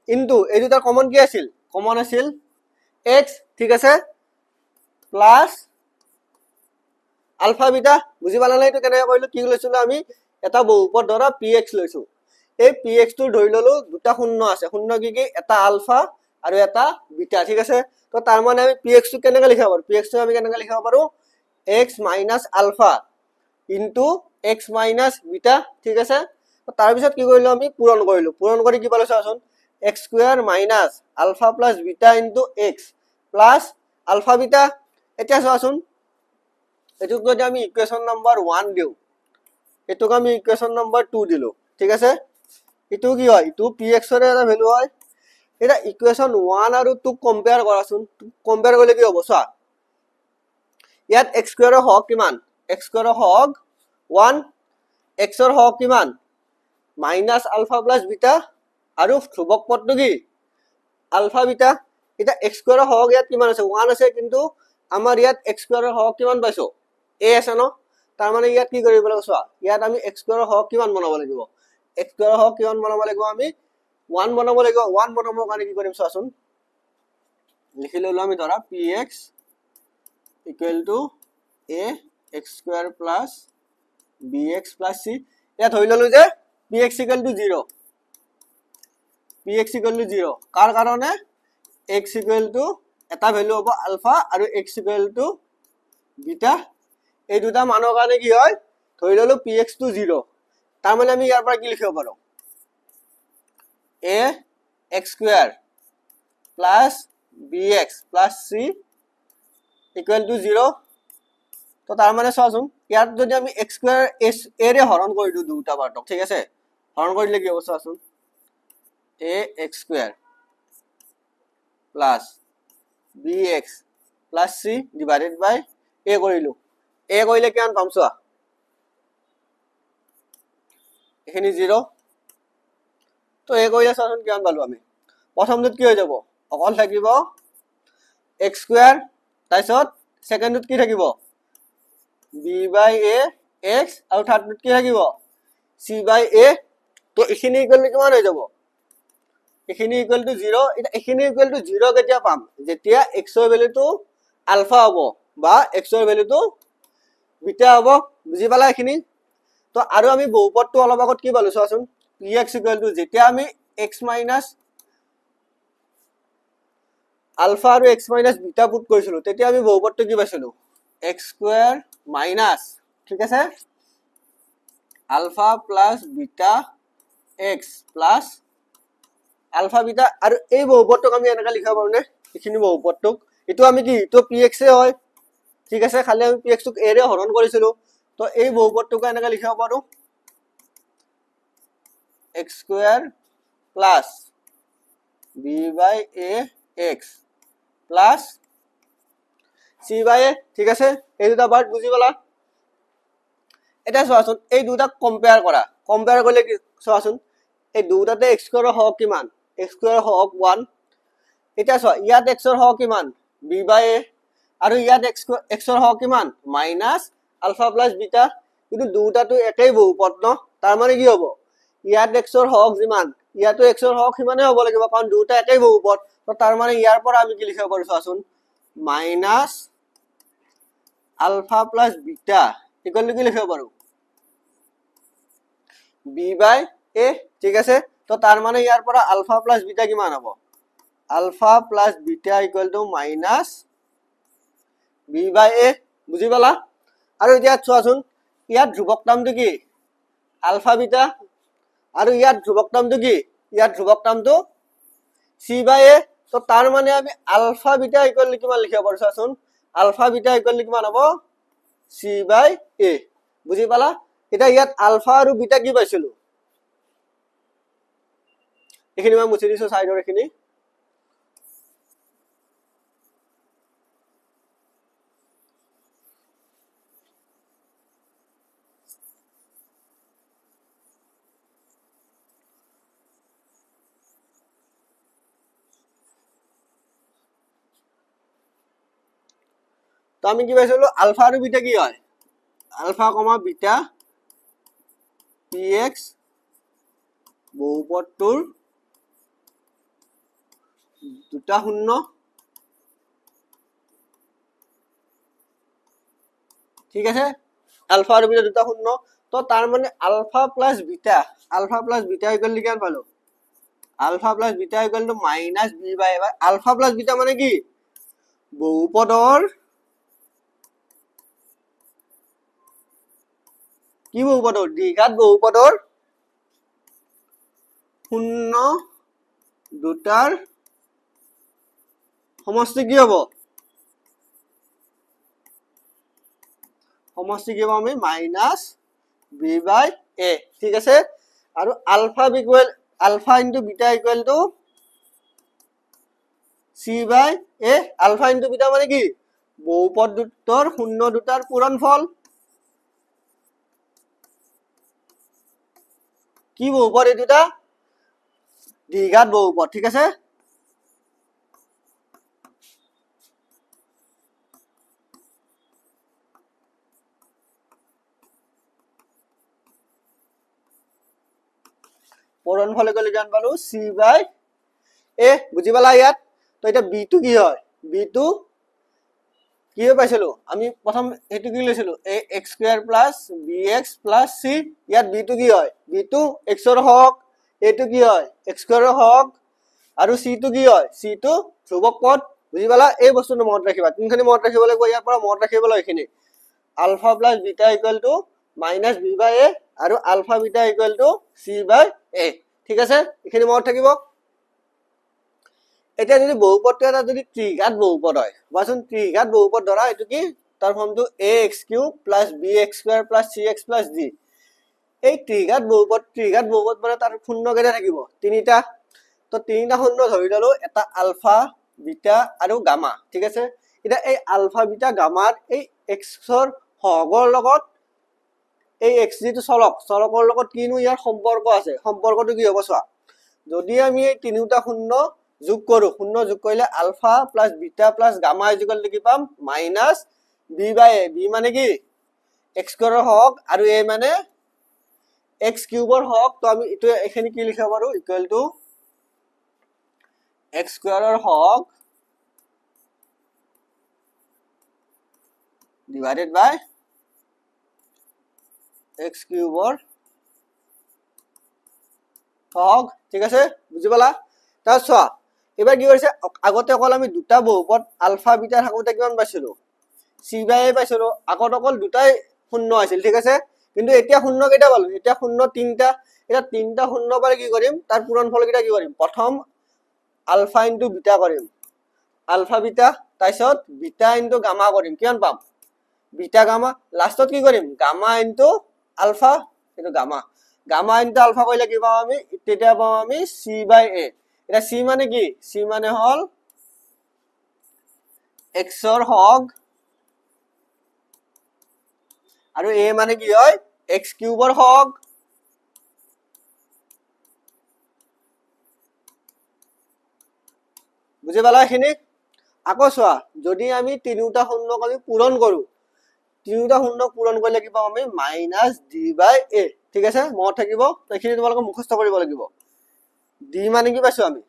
ইনটু এই দুটাৰ কমন কি আছিল কমন আছিল x ঠিক আছে প্লাস আলফা বিটা বুজি পালা না এটো কেনে কইলো কি লৈছিল আমি এটা বহুপদ ধৰা px লৈছো এই px টো ধৰি ললো দুটা শূন্য আছে শূন্য কি কি এটা আলফা আৰু এটা বিটা ঠিক আছে তো তাৰ মানে আমি px টো কেনেকৈ লিখিব পাৰো px টো আমি কেনেকৈ লিখিব পাৰো x minus alpha into x minus beta ঠিক আছে তো তাৰ পিছত কি কৰিলো আমি পূৰণ কৰি কি পালো চাচোন x square minus alpha plus beta into x plus alpha beta এতিয়া চাচোন এটুক যদি আমি ইকুয়েশন নাম্বার 1 দিও এটুক আমি ইকুয়েশন নাম্বার 2 দিলো ঠিক আছে এটু কি হয় এটু px এর এটা ভ্যালু হয় এটা ইকুয়েশন 1 আৰু 2 কম্পেয়াৰ কৰাচোন কম্পেয়াৰ কৰিলে কি হ'ব চোৱা ইয়াত x স্কয়াৰ ৰ হক কিমান x স্কয়াৰ ৰ হক 1 x ৰ হক কিমান মাইনাস আলফা প্লাস বিটা আৰু ধ্ৰুবক পদটো কি আলফা বিটা এটা x স্কয়াৰ ৰ হক ইয়াত কিমান আছে 1 আছে কিন্তু আমাৰ ইয়াত x স্কয়াৰ ৰ হক কিমান পাইছো a আছে ন তাৰ মানে ইয়াত কি কৰিব লাগিব চোৱা ইয়াত আমি x স্কয়াৰ ৰ হক কিমান বনাব লাগিব x স্কয়াৰ ৰ হক কিমান বনাব লাগিব আমি 1 বনাব লাগিব 1 বনাবৰ কাৰণে কি কৰিম চোৱাচোন লিখি ললো আমি ধৰা px equal to a x square plus bx plus c ইয়াত হৈ ললো যে px equal to 0 px equal to 0 কাৰ কাৰণে x equal to এটা ভ্যালু হ'ব আলফা আৰু x equal to বিটা এই দুটা মানৰ কাৰণে কি হয় ধৰি ললো px to 0 তাৰ মানে আমি ইয়াৰ পৰা কি লিখিব পাৰো a x square plus bx plus c equal to 0 তো তাৰ মানে চাওচোন ইয়াত যদি আমি x square a ৰে হৰণ কৰি দিও দুটা পাৰ্টক ঠিক আছে হৰণ কৰিলে কি হ'ব চাওচোন a x square plus bx plus c divided by a কৰিলো a কৰিলে কিমান পাম চোৱা এখিনি 0 তো a কৰিলে চাওচোন কিমান পালো আমি প্ৰথমটোত কি হৈ যাব অকল থাকিব x square তাৰপিছত সেকেন্ডত কি থাকিব b by a x আৰু থাৰ্ডত কি থাকিব c by a তো এখিনি ইকুৱেল টু কিমান হৈ যাব এখিনি ইকুৱেল টু 0 এটা এখিনি ইকুৱেল টু 0 কেতিয়া পাম যেতিয়া x ৰ ভ্যালুটো আলফা হ'ব বা x ৰ ভ্যালুটো বিটা হ'ব বুজি পালা এখিনি তো তো আৰু আমি বহুপদটো অলপ আগত কি পালো চোৱাচোন px ইকুৱেল টু যেতিয়া আমি x মাইনাছ আলফা আৰু x মাইনাছ বিটা পুট কৰিছিলো তেতিয়া আমি বহুপদটো কি পাইছিলো x স্কয়াৰ মাইনাছ ঠিক আছে alpha plus beta x plus alpha beta আৰু এই বহুপদটোক আমি এনেকা লিখিব পাৰো নে এইখিনি বহুপদটোক এটো আমি কি তো px এ হয় ঠিক আছে খালি আমি px টোক a ৰে হৰণ কৰিছিলো তো এই বহুপদটোক এনেকা লিখিব পাৰো x square plus b by a x plus c by a ঠিক আছে এই দুটা পার্ট বুঝি পালা এটা চোৱাচোন এই দুটা কম্পেয়াৰ কৰা কম্পেয়াৰ কৰিলে কি চোৱাচোন এই দুটাতে x স্কয়াৰ হওক কিমান x স্কয়াৰ হওক 1 এটা চোৱা ইয়াত x ৰ হওক কিমান b by a আৰু ইয়াত x ৰ হওক কিমান মাইনাস আলফা প্লাস বিটা কিন্তু দুটাটো একেই বহুপদ ন তাৰ মানে কি হ'ব ইয়াত x ৰ হওক যিমান ইয়াতো x ৰ হওক সিমানে হ'ব লাগিব কাৰণ দুটা একেই বহুপদ তো তাৰ মানে ইয়াৰ পৰা আমি কি লিখিব পাৰো চোৱাচোন minus alpha plus beta equal to কি লিখিব পাৰো b by a ঠিক আছে তো তাৰ মানে ইয়াৰ পৰা আলফা প্লাস বিটা কিমান হ'ব alpha plus beta equal to minus b by a বুজি পালা আৰু এতিয়া চোৱাচোন ইয়াত ধ্ৰুবক নামটো কি আলফা বিটা আৰু ইয়াত ধ্ৰুবক নামটো কি ইয়াত ধ্ৰুবক নামটো c by a তো তাৰ মানে আমি আলফা বিটা ইকুয়াল টু কিমান লিখিব পাৰো চোৱাচোন আলফা বিটা ইকুয়াল টু কিমান হ'ব c by a বুজি পালা এটা ইয়াত আলফা আৰু বিটা কি পাইছিলো এখিনি মই মুছি দিছো সাইডৰ এখিনি তো আমি কি পাইছিলো আলফা আৰু বিটা কি হয় আলফা কমা বিটা px বহুপদটোৰ দুটা শূন্য ঠিক আছে আলফা আৰু বিটা দুটা শূন্য তো তাৰ মানে alpha plus beta equal to কিমান পালো alpha plus beta equal to minus b by a alpha plus beta মানে কি বহুপদৰ কি বহুপদৰ দ্বিঘাত বহুপদৰ শূন্য দুটাৰ সমষ্টি কি হ'ব সমষ্টি কি হ'ব আমি মাইনাস b বাই a ঠিক আছে আৰু alpha into beta equal to c by a alpha into beta মানে কি বহুপদ দুটাৰ শূন্য দুটাৰ পূৰণফল কি বহুপদ এই দুটা দ্বিঘাত বহুপদ ঠিক আছে পূৰণফল গলে জান পালো c বাই a বুজি পালা ইয়াত তো এটা b টো কি হয় b টো কি পাইছিলো আমি প্ৰথম এটো কি লৈছিলো x square plus bx plus c ইয়াত b টো কি হয় b টো x ৰ হওক a টো কি হয় x স্কয়াৰ হওক আৰু c টো কি হয় c টো ধ্ৰুবক পদ বুজি পালা এই বস্তুটো মনত ৰাখিবা কোনখিনি মনত ৰাখিব লাগিব ইয়াৰ পৰা মনত ৰাখিব লাগিব এখিনি alpha plus beta equal to minus b by a আৰু alpha beta equal to c by a ঠিক আছে এখিনি মনত থাকিব এটা যদি বহুপদটো এটা যদি ত্ৰিঘাত বহুপদ হয় বাচোন ত্ৰিঘাত বহুপদ ধৰা এটো কি তাৰ ফৰ্মটো ax³ + bx² + cx + d এই ত্ৰিঘাত বহুপদ মানে তাৰ শূন্য কেইটা থাকিব তিনিটা তো তিনিটা শূন্য ধৰি ললো এটা আলফা বিটা আৰু গামা ঠিক আছে এটা এই আলফা বিটা গামাৰ এই x ৰ হগৰ লগত এই x যেটো চলকৰ লগত কিনো ইয়াৰ সম্পৰ্ক আছে সম্পৰ্কটো কি হ'ব চোৱা যদি আমি এই তিনিটা শূন্য যোগ কৰো শূন্য যোগ কৰিলে alpha plus beta plus gamma equal to কি পাম minus b by a b মানে কি x স্কয়াৰৰ হওক আৰু a মানে x কিউবৰ হওক তো আমি এটো এখানে কি লিখা পাৰো ইকুয়াল টু x স্কয়াৰৰ হওক ডিভাইডেড বাই x কিউবৰ হগ ঠিক আছে বুজি পালা তাৰ চোৱা এবাৰ কি কৰিছে আগতে অকল আমি দুটা বহুপদ আলফা বিটা থাকোতে কিমান পাইছিলো c বাই a পাইছিলো আগত অকল দুটাই শূন্য আছিল ঠিক আছে কিন্তু এতিয়া শূন্য কেইটা পালো এতিয়া শূন্য তিনটা এটা তিনটা শূন্য পালে কি কৰিম তাৰ পূৰণফল কেইটা কি কৰিম প্ৰথম আলফা ইনটু বিটা কৰিম আলফা বিটা তাৰপিছত বিটা ইনটু গামা কৰিম কিমান পাম বিটা গামা লাষ্টত কি কৰিম গামা ইনটু আলফা এটো গামা গামা ইনটু আলফা কইলে কি পাম আমি তেতিয়া পাম আমি c বাই a এটা c মানে কি c মানে হল x ৰ হগ আৰু a মানে কি হয় x কিউবৰ হগ বুজি পালা এখিনি আকৌ চোৱা যদি আমি তিনিটা শূন্যক আমি পূৰণ কৰো তিনিটা শূন্যক পূৰণ কৰিলে কি পাম আমি -d বাই a ঠিক আছে মনত থাকিব এখিনি তোমালোকে মুখস্থ কৰিব লাগিব d মানে কি পাইছো আমি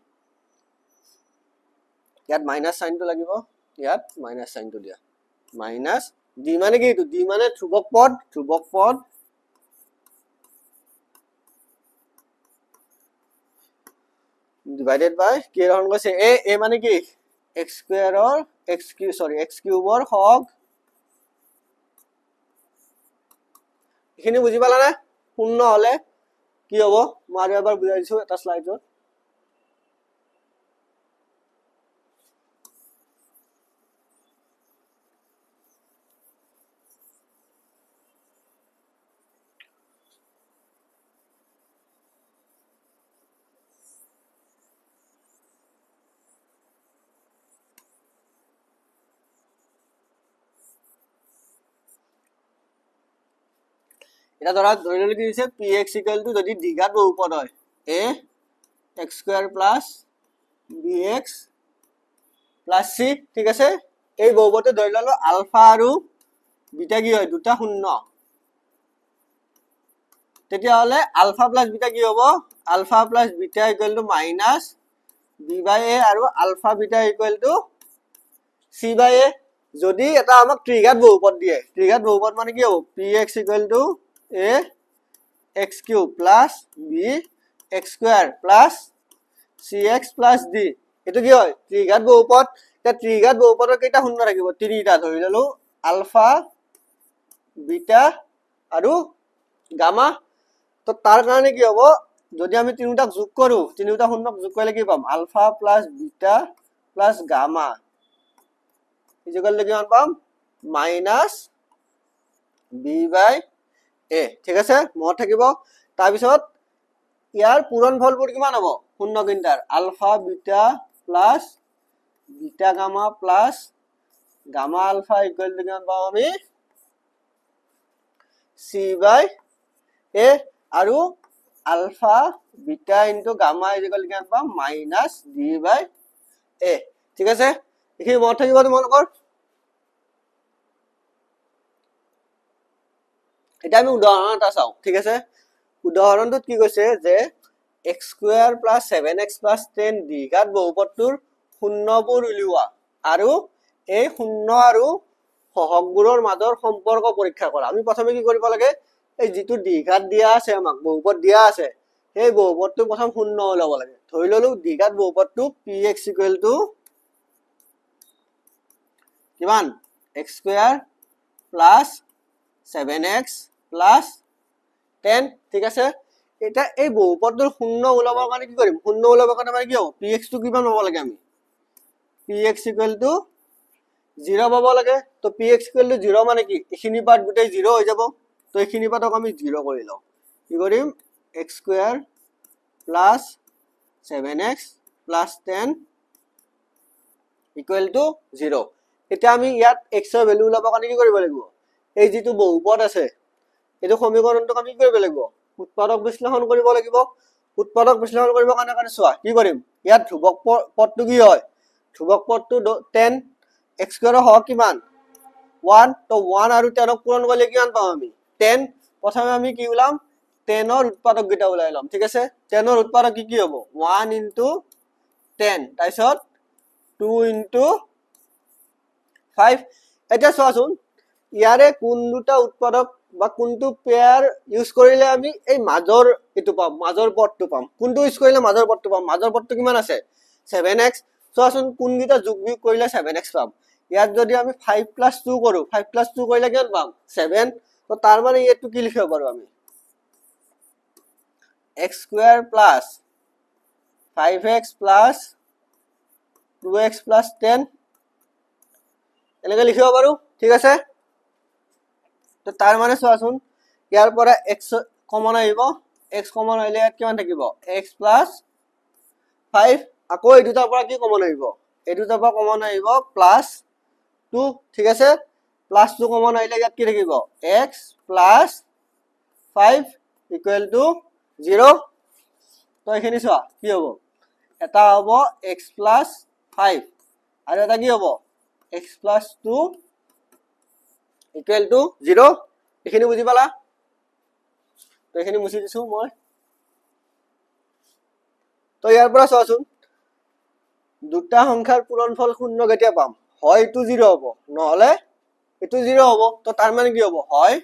ইয়াত মাইনাস সাইনটো লাগিব ইয়াত মাইনাস সাইনটো দিয়া মাইনাস d মানে কি এটো d মানে ধ্ৰুবক পদ divided by কি ৰহন কৈছে a মানে কি x স্কয়াৰৰ x কিউবৰ হগ এখিনি বুজি পালা না শূন্য হলে কি হ'ব মই আৰু এবাৰ বুজাই দিছো এটা স্লাইডত এটা ধৰি ললে কি দিছে px = যদি দ্বিঘাত বহুপদ হয় a x square plus bx plus c ঠিক আছে এই বহুপদটো ধৰি ললো আলফা আৰু বিটা কি হয় দুটা শূন্য তেতিয়া হলে আলফা প্লাস বিটা কি হ'ব alpha plus beta = minus b by a আৰু alpha beta = c by a যদি এটা আমাক ত্ৰিঘাত বহুপদ দিয়ে ত্ৰিঘাত বহুপদ মানে কি হ'ব px = a x cube plus b x square plus cx plus d এটো কি হয় ত্রিঘাত বহুপদ তে ত্রিঘাত বহুপদৰ কেইটা শূন্য থাকিব তিনিটা ধৰি ললো আলফা বিটা আৰু গামা তো তাৰ কাৰণে কি হ'ব যদি আমি তিনিটাক যোগ কৰো তিনিটা শূন্যক যোগ কৰিলে কি পাম alpha plus beta plus gamma equal কিমান পাম মাইনাস b বাই a ঠিক আছে মত থাকিব তাৰ পিছত ইয়াৰ পূৰণফলবোৰ কিমান হ'ব শূন্য কিন্টাৰ alpha beta plus beta gamma plus gamma alpha equal to কিমান পাম আমি c বাই a আৰু alpha beta into gamma equal কিমান পাম মাইনাস d বাই a ঠিক আছে এখিনি মত থাকিব তোমালোকৰ এটা আমি উদাহৰণ এটা চাও ঠিক আছে উদাহৰণটোত কি কৈছে যে x square plus 7x plus 10 দ্বিঘাত বহুপদটোৰ শূন্যবোৰ উলিওৱা আৰু এই শূন্য আৰু সহগবোৰৰ মাজৰ সম্পৰ্ক পৰীক্ষা কৰা আমি প্ৰথমে কি কৰিব লাগে এই যেটো দ্বিঘাত দিয়া আছে আমাক বহুপদ দিয়া আছে এই বহুপদটো প্ৰথম শূন্য ওলাব লাগে ধৰি ললো দ্বিঘাত বহুপদটো px = কিমান x square plus 7x plus 10 ঠিক আছে এটা এই বহুপদৰ শূন্য ওলাবৰ কাৰণে কি কৰিম শূন্য ওলাবৰ কাৰণে মানে কি হ'ব px টো কিমান হ'ব লাগে আমি px = 0 পাব লাগে তো px = 0 মানে কি এখিনি পাৰ্ট গুটেই 0 হৈ যাব তো এখিনি পাৰ্টক আমি 0 কৰি লও কি কৰিম x square plus 7x plus 10 = 0 এতিয়া আমি ইয়াত x ৰ ভ্যালু ওলাবৰ কাৰণে কি কৰিব লাগিব এই যেটো বহুপদ আছে এটো সমীকৰণটো আমি কি কৰিব লাগিব উৎপাদক বিশ্লেষণ কৰিব লাগিব উৎপাদক বিশ্লেষণ কৰিব কাৰণে চোৱা কি কৰিম ইয়াত ধ্ৰুবক পদটো কি হয় ধ্ৰুবক পদটো 10 x স্কয়াৰ হয় কিমান 1 তো 1 আৰু 10 ক পূৰণ কৰিলে কিমান পাম আমি 10 প্ৰথমে আমি কি উলাম 10 ৰ উৎপাদক গিটা উলাই লম ঠিক আছে 10 ৰ উৎপাদক কি হ'ব 1 * 10 তাৰপিছত 2 * 5 এটা চোৱাচোন ইয়াৰে কোন দুটা উৎপাদক বা কোনটো পেয়াৰ ইউজ কৰিলে আমি এই মাজৰ এটো পাম, মাজৰ পদটো পাম। কোনটো ইউজ কৰিলে মাজৰ পদটো পাম? মাজৰ পদটো কিমান আছে? 7x। চোৱাচোন কোনকেইটা যোগ বিয়োগ কৰিলে 7x পাম। ইয়াত যদি আমি 5 + 2 কৰো, 5 + 2 কৰিলে কিমান পাম? 7। তো তাৰ মানে এইটো কি লিখিব পাৰো আমি? x² + 5x + 2x + 10 এনেকৈ লিখিব পাৰো। ঠিক আছে, তো তাৰ মানে চোৱাচোন ইয়াৰ পৰা x কমন আহিব, x কমন আহিলে ইয়াত কিমান থাকিব? x + 5। আকৌ এই দুটাৰ পৰা কি কমন আহিব? এই দুটাৰ পৰা কমন আহিব +2। ঠিক আছে, +2 কমন আহিলে ইয়াত কি থাকিব? x + 5 = 0। তো এইখিনি চোৱা কি হ'ব? এটা হ'ব x + 5 আৰু এটা কি হ'ব? x + 2 = 0। এইখিনি বুজি পালা? তো এইখিনি মুছি দিছো মই। তো ইয়াৰ পৰা চোৱাচোন দুটা সংখ্যাৰ পূৰণফল শূন্য কেতিয়া পাম? হয় এইটো 0 হ'ব, নহলে এইটো 0 হ'ব। তো তাৰ মানে কি হ'ব? হয়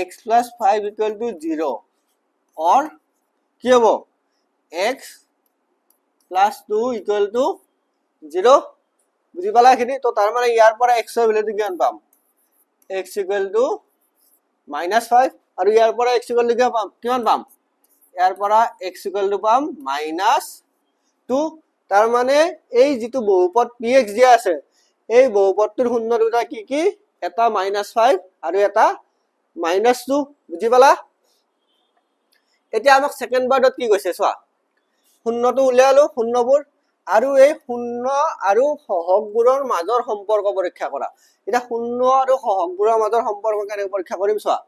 x + 5 = 0 or কি হ'ব? x + 2 = 0। বুজি পালা এইখিনি? তো তাৰ মানে ইয়াৰ পৰা x ৰ ভ্যালুটো কিমান পাম? x = -5 আৰু ইয়াৰ পৰা x = কিমান পাম? ইয়াৰ পৰা x = পাম -2। তাৰ মানে এই যেটো বহুপদ px দিয়া আছে, এই বহুপদটোৰ শূন্য দুটা কি কি? এটা -5 আৰু এটা -2। বুজি পালা? এতিয়া আমাক সেকেন্ড পাৰ্টত কি কৈছে চোৱা, শূন্যটো উলিয়ালো, শূন্যবোৰ আৰু এই শূন্য আৰু সহগবোৰৰ মাজৰ সম্পৰ্ক পৰীক্ষা কৰা। এটা শূন্য আৰু সহগবোৰৰ মাজৰ সম্পৰ্ক কেনেকৈ পৰীক্ষা কৰিম চোৱা।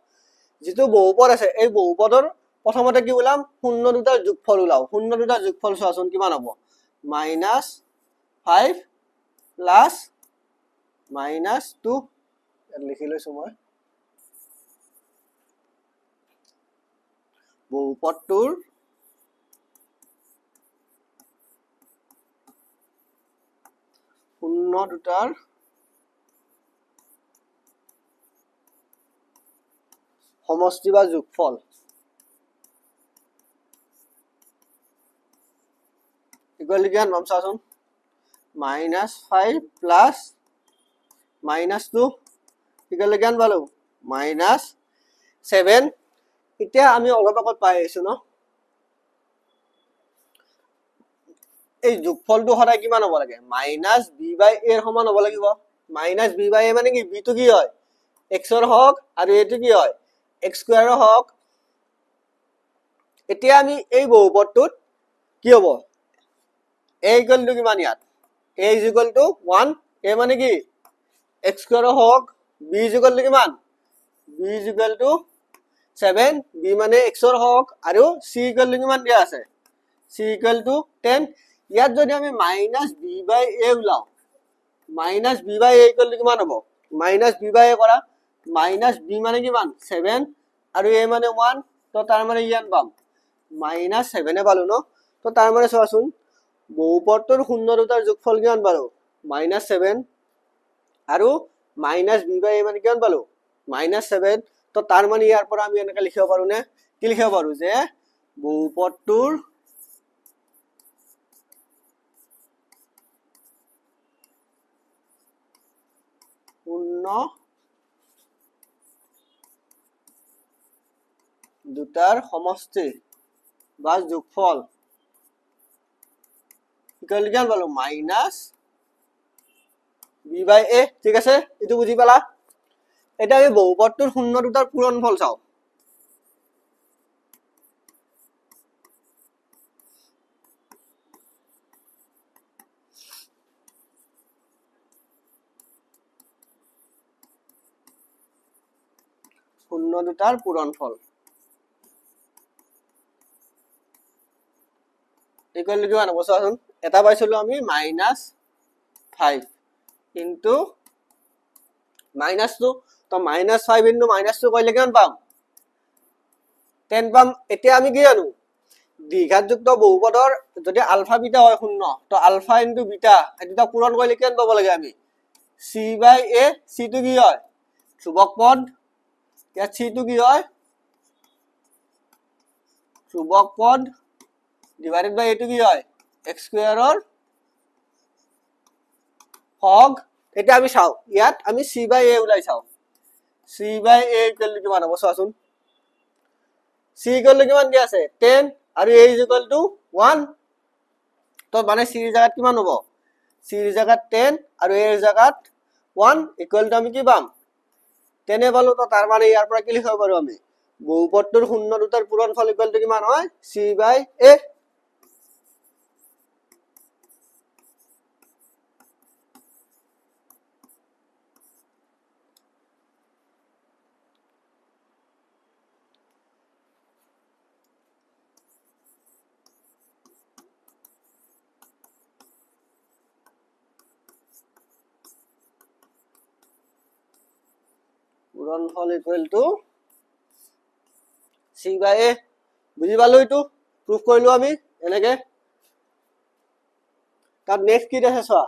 যেটো বহুপদ আছে এই বহুপদৰ প্ৰথমতে কি ওলাম? শূন্য দুটাৰ যোগফল ওলাও। শূন্য দুটাৰ যোগফল চোৱাচোন কিমান হ'ব? -5 + -2 লিখি লৈছো মই। বহুপদটোৰ শূন্য দুটাৰ সমষ্টি বা যোগফল ইকুৱেল টু কিমান পাম চাচোন? -5 + -2 ইকুৱেল টু কিমান পালো? -7। এতিয়া আমি অলপ আগত পাই আহিছো ন, এই যোগফলটো সদায় কিমান হ'ব লাগে? -b/a এর সমান হ'ব লাগিব। -b/a মানে কি? b টো কি হয়? x ৰ হক আৰু a টো কি হয়? x² ৰ হক। এতিয়া আমি এই বহুপদটোত কি হ'ব? a = কিমান ইয়াত? a = 1। a মানে কি? x² ৰ হক। b = কিমান? b = 7। b মানে x ৰ হক আৰু c = কিমান দিয়া আছে? c = 10। ইয়াত যদি আমি -b/a ওলাও, -b/a = কিমান হ'ব? -b/a কৰা, -b মানে কিমান? 7 আৰু a মানে 1। তো তাৰ মানে ইয়াত পাম -7 পালো ন। তো তাৰ মানে চোৱাচোন বহুপদটোৰ শূন্য দুটাৰ যোগফল কিমান পালো? -7 আৰু -b/a মানে কিমান পালো? -7। তো তাৰ মানে ইয়াৰ পৰা আমি এনেকৈ লিখিব পাৰো নে? কি লিখিব পাৰো? যে বহুপদটোৰ শূন্য দুটাৰ সমষ্টি বা যোগফল ইকুৱেল টু কিমান পালো? -b/a। ঠিক আছে, এইটো বুজি পালা? এটা আমি বহুপদটোৰ শূন্য দুটাৰ পূৰণফল চাও। শূন্য দুটাৰ পূৰণফল ইকুৱেল টু কিমান হ'ব চোৱাচোন? এটা পাইছিলো আমি -5 ইনটু -2। তো -5 ইনটু -2 কৰিলে কিমান পাম? 10 পাম। এতিয়া আমি কি জানো? দ্বিঘাতযুক্ত বহুপদৰ যদি আলফা বিটা হয় শূন্য, তো আলফা ইনটু বিটা এই দুটা পূৰণ কৰিলে কিমান পাব লাগে আমি? c/a। c টো কি হয়? ধ্ৰুৱক পদ ইয়াত c টো কি হয় ধ্ৰুৱক পদ ডিভাইডেড বাই এইটো কি হয় x স্কয়াৰৰ হগ এটা আমি চাও ইয়াত আমি c বাই a উলাই চাও c by a equal to কিমান হ'ব চোৱাচোন c ইকুৱেল টু কিমান দিয়া আছে 10 আৰু a ইকুৱেল টু 1 তো মানে c এৰ জায়গাত কিমান হ'ব c এৰ জায়গাত 10 আৰু a এৰ জায়গাত 1 ইকুৱেল টু আমি কি পাম 10 এ পালো তো তাৰ মানে ইয়াৰ পৰা কি লিখিব পাৰো আমি বহুপদটোৰ শূন্য দুটাৰ পূৰণফল ইকুৱেল টু কিমান হয় c বাই a পূৰণফল equal to c by a বুজি পালো এটো প্ৰুফ কৰিলো আমি এনেকে তাৰ নেক্সট কি আছে চোৱা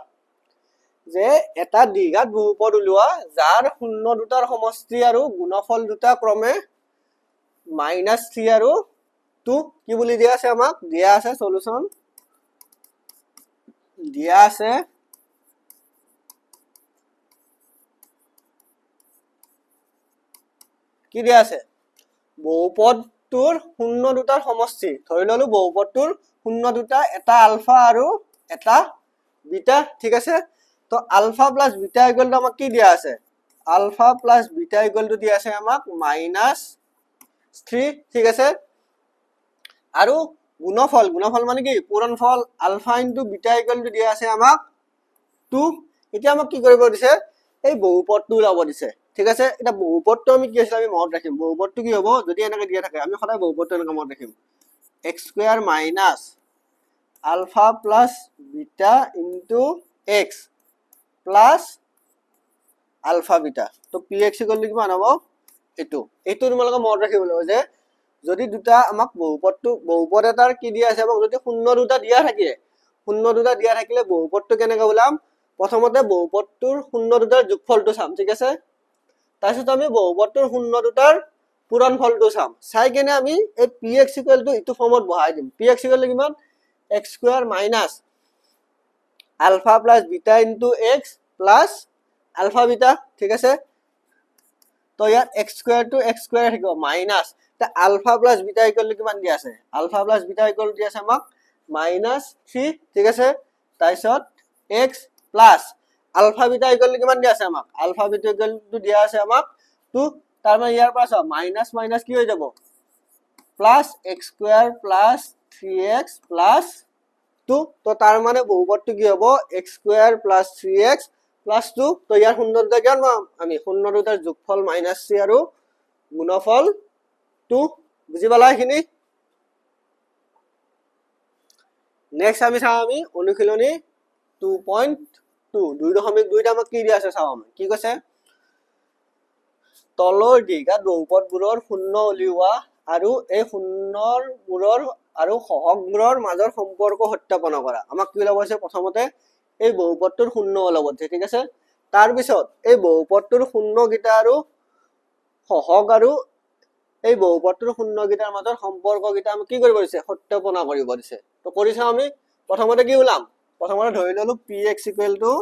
যে এটা দ্বিঘাত বহুপদ উলিওৱা যাৰ শূন্য দুটাৰ সমষ্টি আৰু গুণফল দুটা ক্ৰমে -3 আৰু 2 কি বুলি দিয়া আছে আমাক দিয়া আছে সলিউশন দিয়া আছে কি দিয়া আছে বহুপদটোৰ শূন্য দুটাৰ সমষ্টি ধৰি ললো বহুপদটোৰ শূন্য দুটা এটা আলফা আৰু এটা বিটা ঠিক আছে তো alpha plus beta equal to আমাক কি দিয়া আছে alpha plus beta equal to দিয়া আছে আমাক -3 ঠিক আছে আৰু গুণফল গুণফল মানে কি পূৰণফল alpha into beta equal to দিয়া আছে আমাক 2 এতিয়া আমাক কি কৰিব দিছে এই বহুপদটো ওলাব দিছে ঠিক আছে এটা বহুপদটো আমি কি আছে আমি মনত ৰাখিম বহুপদটো কি হ'ব যদি এনেকৈ দিয়া থাকে আমি সদায় বহুপদটো এনেকৈ মনত ৰাখিম x square minus alpha plus beta into x plus alpha beta তো px ইকুয়াল টু কিমান হ'ব এটো তোমালোকে মনত ৰাখিব লাগিব যে যদি দুটা আমাক বহুপদ এটাৰ কি দিয়া আছে এবং যদি শূন্য দুটা দিয়া থাকিলে বহুপদটো কেনেকৈ ওলাম প্ৰথমতে বহুপদটোৰ শূন্য দুটাৰ যোগফলটো চাম ঠিক আছে তাৰপিছত আমি বহুপদটোৰ শূন্য দুটাৰ পূৰণফলটো চাম চাই কেনে আমি এই px ইকুয়াল টু ইটো ফৰ্মত বহাই দিম px ইকুয়াল টু কিমান x square minus alpha plus beta into x plus alpha beta ঠিক আছে তো ইয়াত x square to x square থাকিব মাইনাস তা alpha plus beta equal to কিমান দিয়া আছে alpha plus beta equal to দিয়া আছে আমাক -3 ঠিক আছে তাৰপিছত x plus alpha beta equal to কিমান দিয়া আছে আমাক আলফা বিটা ইকুয়াল টু দিয়া আছে আমাক 2 তার মানে ইয়াৰ পৰা মাইনাস মাইনাস কি হৈ যাব plus x square plus 3x plus 2 তো তার মানে বহুপদটো কি হ'ব x square plus 3x plus 2 তো ইয়াৰ শূন্য দুটা কিমান পাম আমি শূন্য দুটাৰ যোগফল -3 আৰু গুণফল 2 বুজি পালা এখিনি নেক্সট আমি চাও আমি অনুশীলনী 2.2 2.2 আমাক কি দিয়া আছে চাও আমি কি কৈছে তলৰ দ্বিঘাত বহুপদবোৰৰ শূন্য উলিওৱা আৰু এই শূন্যৰবোৰৰ আৰু সহগবোৰৰ মাজৰ সম্পৰ্ক সত্যাপন কৰা আমাক কি ওলাব আছে প্ৰথমতে এই বহুপদটোৰ শূন্য ওলাব ঠিক আছে তাৰ পিছত এই বহুপদটোৰ শূন্য গিটা আৰু সহগ আৰু এই বহুপদটোৰ শূন্য গিটাৰ মাজৰ সম্পৰ্ক গিটা আমি কি কৰিব দিছে সত্যাপন কৰিব দিছে তো কৰিছা আমি প্ৰথমতে কি ওলাম প্ৰথমতে ধৰি ললো px equal to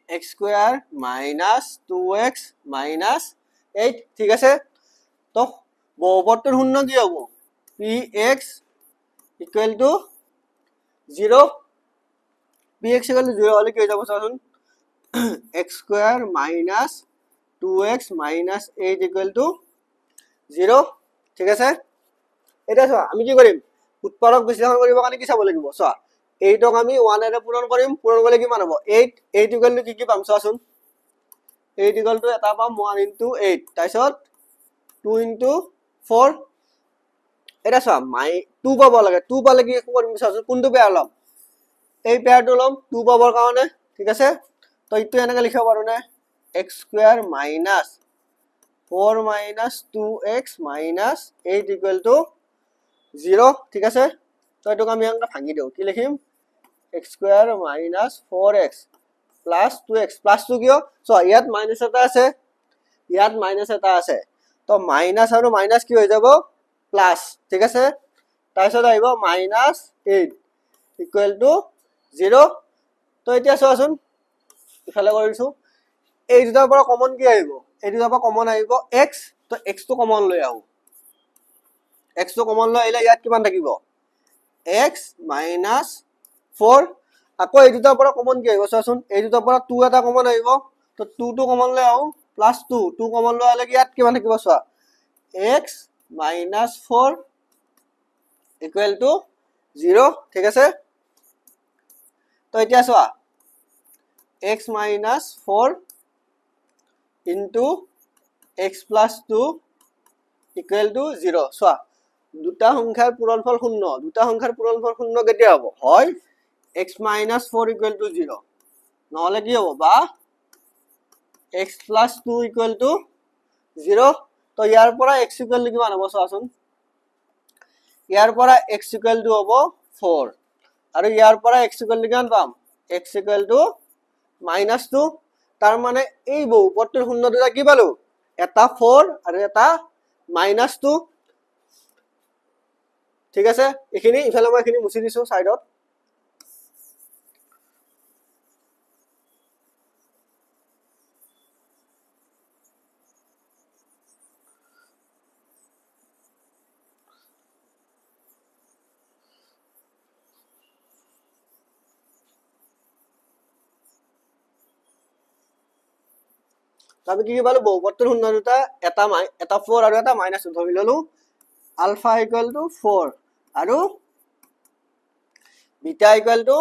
x square minus 2x minus 8 ঠিক আছে তো বহুপদটোৰ শূন্য কি হ'ব px equal two 0 px equal two 0 হলে কি হৈ যাব চাচোন x square minus 2x minus 8 equal to 0 ঠিক আছে এটা চোৱা আমি কি কৰিম উৎপাদক বিশ্লেষণ কৰিব কাৰণে কি চাব লাগিব চোৱা 8 ক আমি 1 এৰে পূৰণ কৰিম পূৰণ কৰিলে কিমান হ'ব 8 ইকুৱেল টু কি পাম চোৱাচোন 8 ইকুৱেল টু এটা পাম 1 ইনটু 8 তাৰপিছত 2 ইনটু 4 এটা চোৱা 2 পাব লাগে 2 পালে কি কৰিম চোৱাচোন কোনটো পেয়াৰ লম এই পেয়াৰটো লম 2 পাবৰ কাৰণে ঠিক আছে তো ইটো এনেকৈ লিখিব পাৰো না x square minus 4 minus 2x minus 8 equal to 0 ঠিক আছে তো এটোক আমি ভাঙি দিও কি লিখিম x square minus 4x plus 2x plus 2 কিয় সো ইয়াত মাইনাস এটা আছে ইয়াত মাইনাস এটা আছে তো মাইনাস আৰু মাইনাস কি হৈ যাব প্লাস ঠিক আছে তাৰপিছত আহিব -8 ইকুৱেল টু 0 তো এতিয়া চোৱাচোন ইফালে কৰিছো এই দুটাৰ পৰা কমন কি আহিব এই দুটাৰ পৰা কমন আহিব x তো x টো কমন লৈ আহো x টো কমন লৈ আহিলে ইয়াত কিমান থাকিব x - 4 আকৌ এই দুটাৰ পৰা কমন কি আহিব চোৱাচোন এই দুটাৰ পৰা 2 এটা কমন আহিব তো 2 টো কমন লৈ আহো প্লাস 2 কমন লৈ আহিলে ইয়াত কিমান থাকিব চোৱা x - 4 ইকুৱেল টু 0 ঠিক আছে তো এতিয়া চোৱা x - 4 into x plus 2 equal to 0 চোৱা দুটা সংখ্যাৰ পূৰণফল শূন্য দুটা সংখ্যাৰ পূৰণফল শূন্য কেতিয়া হ'ব হয় x - 4 equal to 0 নহলে কি হ'ব বা x plus 2 equal to 0 তো ইয়াৰ পৰা x equal to কিমান হ'ব চোৱাচোন ইয়াৰ পৰা x equal to হ'ব 4 আৰু ইয়াৰ পৰা x equal to কিমান পাম x equal to -2 তাৰ মানে এই বহুপদটোৰ শূন্য দুটা কি পালো এটা 4 আৰু এটা -2 ঠিক আছে এখিনি ইফালে মই এখিনি মুছি দিছো সাইডত আমি কি পালো বহুপদটোৰ শূন্য দুটা এটা 4 আৰু এটা -2 ধৰি ললো আলফা ইকুৱেল টু 4 আৰু বিটা ইকুৱেল টু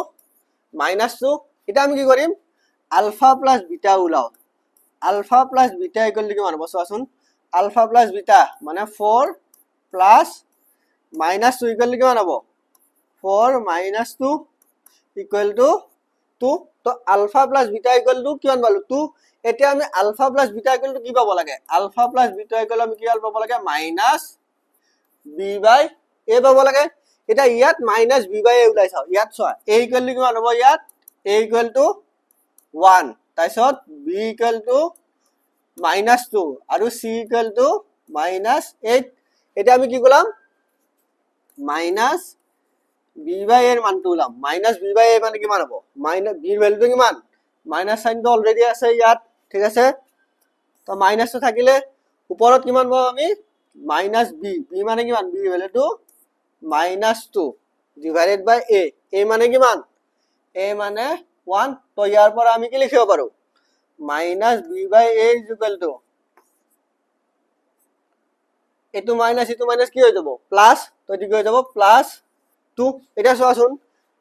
-2 এটা আমি কি কৰিম আলফা প্লাস বিটা উলাও alpha plus beta equal to কিমান হ'ব চোৱাচোন আলফা প্লাস বিটা মানে 4 প্লাস -2 ইকুৱেল টু কিমান হ'ব 4 - 2 ইকুৱেল টু 2 তো alpha plus beta equal to কিমান পালো 2 এতিয়া আমি alpha plus beta equal to কি পাব লাগে আলফা প্লাস বিটা ইকুৱেল আমি কি পাব লাগে -b/a পাব লাগে এটা ইয়াত -b/a উলাই চাও ইয়াত চোৱা a ইকুৱেল টু কিমান হ'ব ইয়াত a ইকুৱেল টু 1 তাৰপিছত b ইকুৱেল টু -2 আৰু c ইকুৱেল টু -8 এটা আমি কি কলাম -b/a এর মানটো উলাম -b/a মানে কিমান হ'ব b এর ভ্যালুটো কিমান মাইনাস সাইনটো অলরেডি আছে ইয়াত ঠিক আছে তো মাইনাস তো থাকিলে উপৰত কিমান পাম আমি -b b মানে কিমান b ভ্যালুটো -2 ডিভাইডেড বাই a মানে কিমান a মানে 1 তো ইয়াৰ পৰা আমি কি লিখিব পাৰো -b/a এটো মাইনাস কি হৈ যাব প্লাস তো এটো কি হৈ যাব +2 এটা চোৱাচোন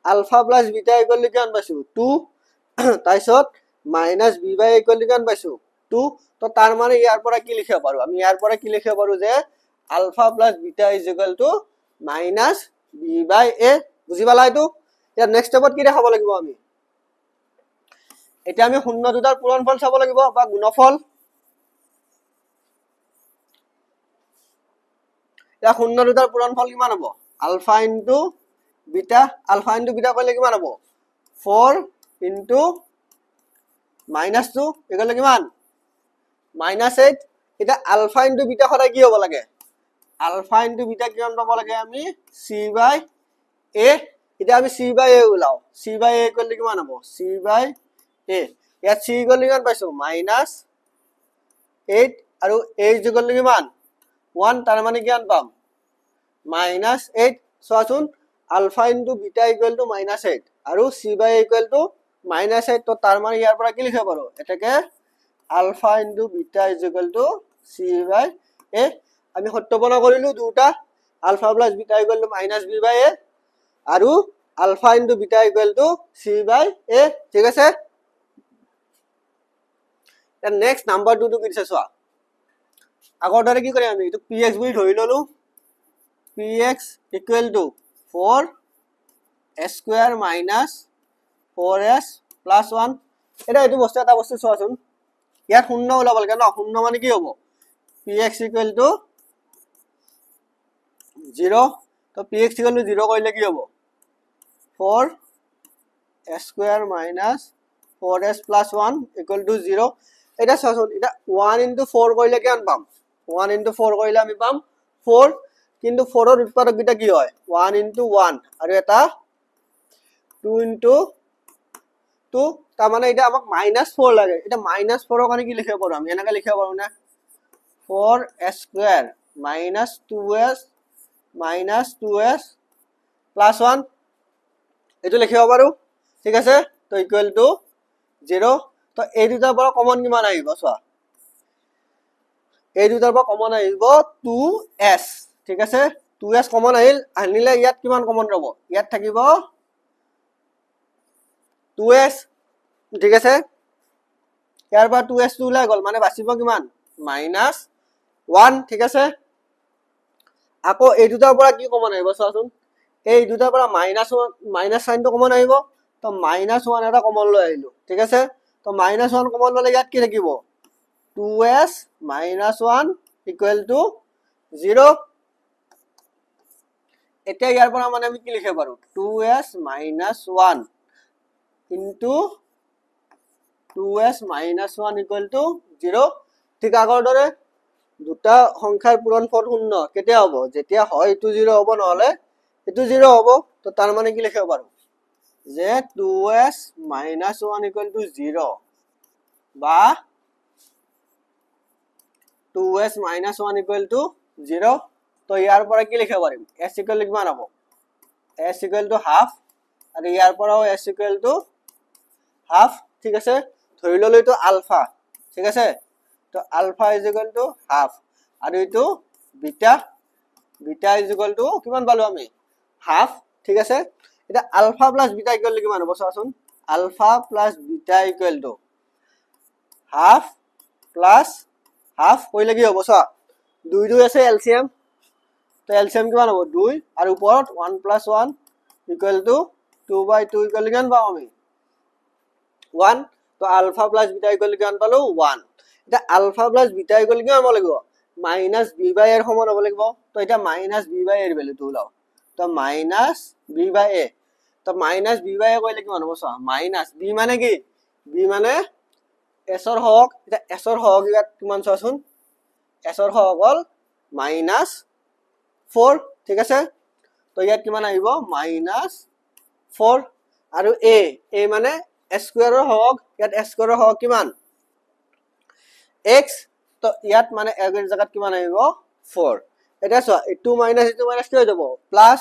alpha plus beta equal to কিমান পাইছো 2 তাৰপিছত -b/a ইকুৱেল টু কিমান পাইছো 2 তো তাৰ মানে ইয়াৰ পৰা কি লিখিব পাৰো আমি ইয়াৰ পৰা কি লিখিব পাৰো যে alpha plus beta equal to -b/a বুজি পালা এটো এতিয়া নেক্সট স্টেপত কি দেখাব লাগিব আমি এটা আমি শূন্য দুটাৰ পূৰণফল চাব লাগিব বা গুণফল এটা শূন্য দুটাৰ পূৰণফল কিমান হ'ব আলফা ইনটু বিটা কৰিলে কিমান হ'ব 4 ইনটু -2 এগুলো কিমান -8 এটা আলফা ইনটু বিটা সদায় কি হ'ব লাগে আলফা ইনটু বিটা কিমান পাব লাগে আমি c/a এটা আমি c/a উলাও c/a ইকুৱেল কিমান হ'ব c/a ইয়াত c ইকুৱেল কিমান পাইছো -8 আৰু a ইকুৱেল কিমান 1 তাৰ মানে কিমান পাম -8 চোৱাচোন alpha into beta equal to -8 আৰু c/a ইকুৱেল টু -8 তো তাৰ মানে ইয়াৰ পৰা কি লিখিব পাৰো এটাকে alpha into beta equal to c/a আমি সত্যপনা কৰিলো দুটা alpha plus beta equal to -b/a আৰু alpha into beta equal to c/a ঠিক আছে এন্ড নেক্সট নাম্বাৰ 2 টো কি দিছে চোৱা আগৰ দৰে কি কৰিম আমি এটো px বুলি ধৰি ললো px equal two 4 s square minus 4s plus 1 এটা এটো এটা বস্তু চোৱাচোন ইয়াত শূন্য ওলাব লাগে ন শূন্য মানে কি হ'ব px ইকুৱেল টু 0 তো px ইকুৱেল টু 0 কৰিলে কি হ'ব 4 s square minus 4s plus 1 equal to 0 এটা চাচোন এটা 1 into 4 কৰিলে কিমান পাম 1 into 4 কৰিলে আমি পাম 4 কিন্তু 4 ৰ উৎপাদক গিটা কি হয় 1 into 1 আৰু এটা 2 into 2 তাৰ মানে এটা আমাক -4 লাগে এটা -4 ৰ কাৰণে কি লিখিব পাৰো আমি এনেকা লিখিব পাৰো না 4s square minus 2s plus 1 এটো লিখিব পাৰো ঠিক আছে তো ইকুয়াল টু 0 তো এই দুটাৰ পৰা কমন কিমান আহিব চোৱা এই দুটাৰ পৰা কমন আহিব 2s ঠিক আছে 2s কমন আনিলে ইয়াত কিমান কমন ৰব ইয়াত থাকিব 2s ঠিক আছে ইয়াৰ পৰা 2s টো ওলাই গল মানে বাচিব কিমান -1 ঠিক আছে আকৌ এই দুটাৰ পৰা কি কমন আহিব চোৱাচোন এই দুটাৰ পৰা মাইনাস সাইনটো কমন আহিব তো -1 এটা কমন লৈ আহিলো ঠিক আছে তো -1 কমন ললে ইয়াত কি থাকিব 2s - 1 equal to 0 এটা ইয়াৰ পৰা মানে আমি কি লিখিব পাৰো 2s - 1 into 2s - 1 equal to 0 ঠিক আগৰ দৰে দুটা সংখ্যাৰ পূৰণফল শূন্য কেতিয়া হ'ব যেতিয়া হয় এটো 0 হ'ব নহলে এটো 0 হ'ব তো তাৰ মানে কি লিখিব পাৰো যে 2s - 1 equal to 0 বা 2s - 1 equal to 0 তো ইয়াৰ পৰা কি লিখিব পাৰিম s equal to কিমান হ'ব s equal to half আৰু ইয়াৰ পৰাও s equal to half ঠিক আছে ধৰি ললো এটো আলফা ঠিক আছে তো ULFA is equal to half আৰু এটো বিটা is equal to কিমান পালো আমি half ঠিক আছে এটা alpha plus beta equal to কিমান হ'ব চাচোন alpha plus beta equal to half plus half কইলে কি হ'ব চা 2 আছে এলসিএম তো এলসিএম কিমান হ'ব 2 আৰু ওপৰত 1 + 1 ইকুয়াল টু 2/2 ইকুয়াল কিমান পাম আমি 1 তো আলফা প্লাস বিটা ইকুয়াল কিমান পালো 1 এটা আলফা প্লাস বিটা ইকুয়াল কিমান হ'ব লাগিব -b/a এর সমান হ'ব লাগিব তো এটা -b/a এর ভ্যালুটো ওলাও তো -b/a তো -b/a কইলে কিমান হ'ব চা -b মানে কি b মানে s ৰ হওক এটা s ৰ হওক ইয়াত কিমান চাচোন s ৰ হওক হল -4 ঠিক আছে তো ইয়াত কিমান আহিব -4 আৰু a মানে s স্কয়াৰ ৰ হওক ইয়াত s স্কয়াৰ ৰ হওক কিমান x তো ইয়াত মানে a এৰ জায়গাত কিমান আহিব 4 এটা চোৱা এটো মাইনাস কি হৈ যাব প্লাস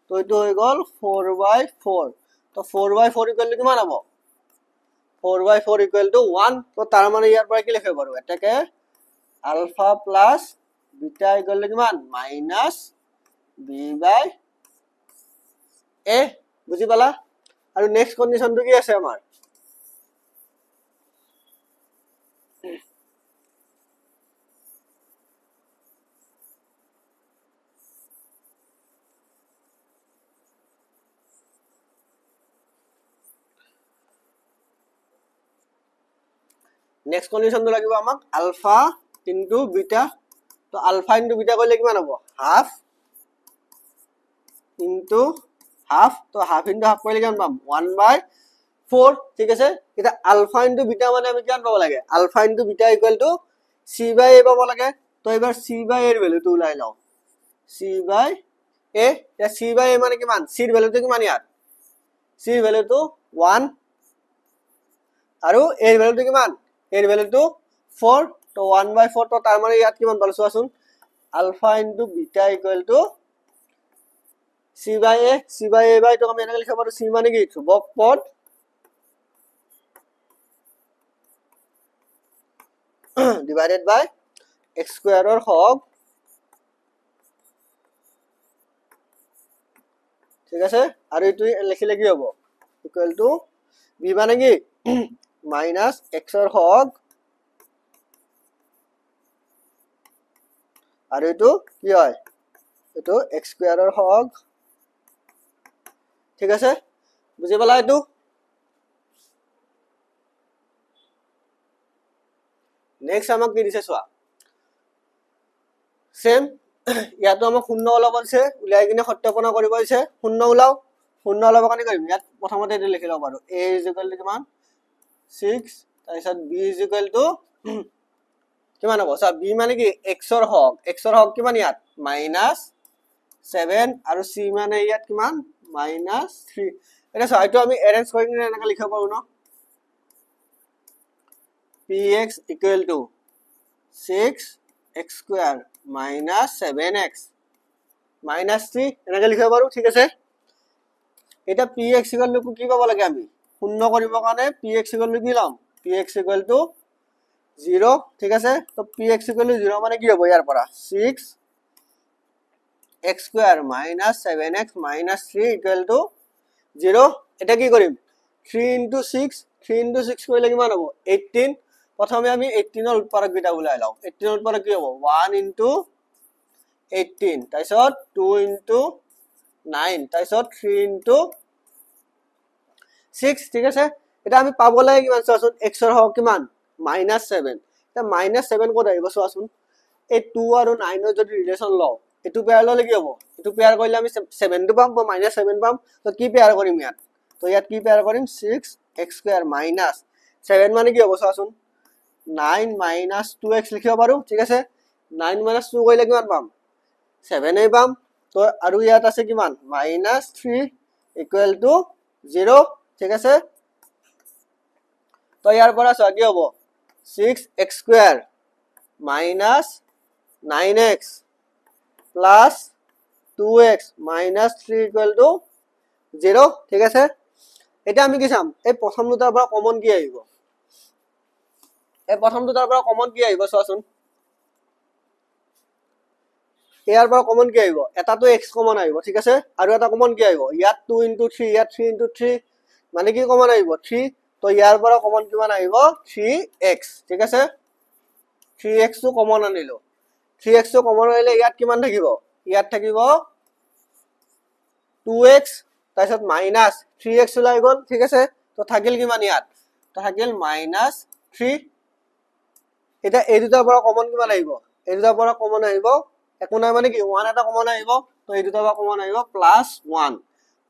তো এটো হৈ গল 4/4 তো 4/4 ইকুয়াল টু কিমান হ'ব 4/4 equal to 1 তো তার মানে ইয়ার পরে কি লিখে পারবো এটাকে alpha plus beta equal to কিমান -b/a বুঝি পালা আৰু নেক্সট কন্ডিশনটো কি আছে আমাৰ নেক্সট কন্ডিশন তো লাগিব আমাক আলফা ইনটু বিটা তো আলফা ইনটু বিটা কইলে কিমান হ'ব হাফ ইনটু হাফ তো হাফ ইনটু হাফ কইলে কিমান পাম 1/4 ঠিক আছে এটা আলফা ইনটু বিটা মানে আমি কিমান পাব লাগে alpha into beta equal to c/a পাব লাগে তো এবাৰ c/a এর ভ্যালুটো উলাই লও c/a এটা c/a মানে কিমান c এর ভ্যালুটো কিমান ইয়াত c এর ভ্যালুটো 1 আৰু a এর ভ্যালুটো কিমান এর ভ্যালুটো 4 তো 1/4 তো তার মানে ইয়াত কিমান পালো চোৱাচোন alpha into beta equal to c/a by তো আমি এনেকৈ লিখিব পাৰো c মানে কি ধ্ৰুবক পদ ডিভাইডেড বাই x স্কয়াৰৰ হওক ঠিক আছে আৰু এটো লিখিলে কি হ'ব ইকুয়াল টু b মানে কি মাইনাস x ৰ হওক আৰু এটো কি হয় এটো x স্কয়াৰৰ হওক ঠিক আছে বুজি পালা এটো নেক্সট আমাক কি দিছে চোৱা সেম ইয়াতো আমাক শূন্য ওলাব দিছে উলাই কিনে সত্যাপন কৰিব দিছে শূন্য ওলাও শূন্য ওলাব কাৰণে কৰিম ইয়াত প্ৰথমতে এটো লিখি লও পাৰো a = কিমান 6 তাৰপিছত b ইজ ইকুৱেল টু কিমান হ'ব সা b মানে কি x ৰ হক কিমান ইয়াত -7 আৰু c মানে ইয়াত কিমান -3 এটা সা এইটো আমি এৰেঞ্জ কৰি কিনে এনেকা লিখিব পাৰো ন px equal to 6x square minus 7x minus 3 এনেকে লিখিব পাৰো ঠিক আছে এটা px equal to কি পাব লাগে আমি শূন্য কৰিব কাৰণে px equal to কি লম px equal to 0 ঠিক আছে তো px equal to 0 মানে কি হ'ব ইয়াৰ পৰা 6x square minus 7x minus 3 equal to 0 এটা কি কৰিম 3 into 6 কৰিলে কিমান হ'ব 18 প্ৰথমে আমি 18 ৰ উৎপাদক বিটা উলাই লাও 18 ৰ উৎপাদক কি হ'ব 1 into 18 তাৰপিছত 2 into 9 তাৰপিছত 3 into 6 ঠিক আছে এটা আমি পাব লাগে কিমান চোৱাচোন x ৰ হক কিমান -7 এটা -7 কোড আহিব চোৱাচোন এই 2 আৰু 9 ৰ যদি ৰিলেচন লও এটো পেয়াৰ ললে কি হ'ব এটো পেয়াৰ কৰিলে আমি 7 টো পাম বা -7 পাম তো কি পেয়াৰ কৰিম ইয়াত তো ইয়াত কি পেয়াৰ কৰিম 6x square minus 7 মানে কি হ'ব চোৱাচোন 9 minus 2x লিখিব পাৰো ঠিক আছে 9 minus 2 কৰিলে কিমান পাম 7 এ পাম তো আৰু ইয়াত আছে কিমান -3 equal to 0 ঠিক আছে তো ইয়াৰ পৰা চোৱা কি হ'ব 6x square minus 9x plus 2x minus 3 equal to 0 ঠিক আছে এটা আমি কি চাম এই প্ৰথম দুটাৰ পৰা কমন কি আহিব এই প্ৰথম দুটাৰ পৰা কমন কি আহিব চোৱাচোন ইয়াৰ পৰা কমন কি আহিব এটা তো x কমন আহিব ঠিক আছে আৰু এটা কমন কি আহিব ইয়াত 2 into 3 ইয়াত 3 into 3 মানে কি কমন আহিব 3 তো ইয়াৰ পৰা কমন কিমান আহিব 3x ঠিক আছে 3x তো কমন আনিলো 3x তো কমন আনিলে ইয়াত কিমান থাকিব ইয়াত থাকিব 2x তাৰপিছত মাইনাস 3x ওলাই গল ঠিক আছে তো থাকিল কিমান ইয়াত তো থাকিল -3 এটা এই দুটাৰ পৰা কমন কিমান আহিব এই দুটাৰ পৰা কমন আহিব একো নাই মানে কি 1 এটা কমন আহিব তো এই দুটাৰ পৰা কমন আহিব +1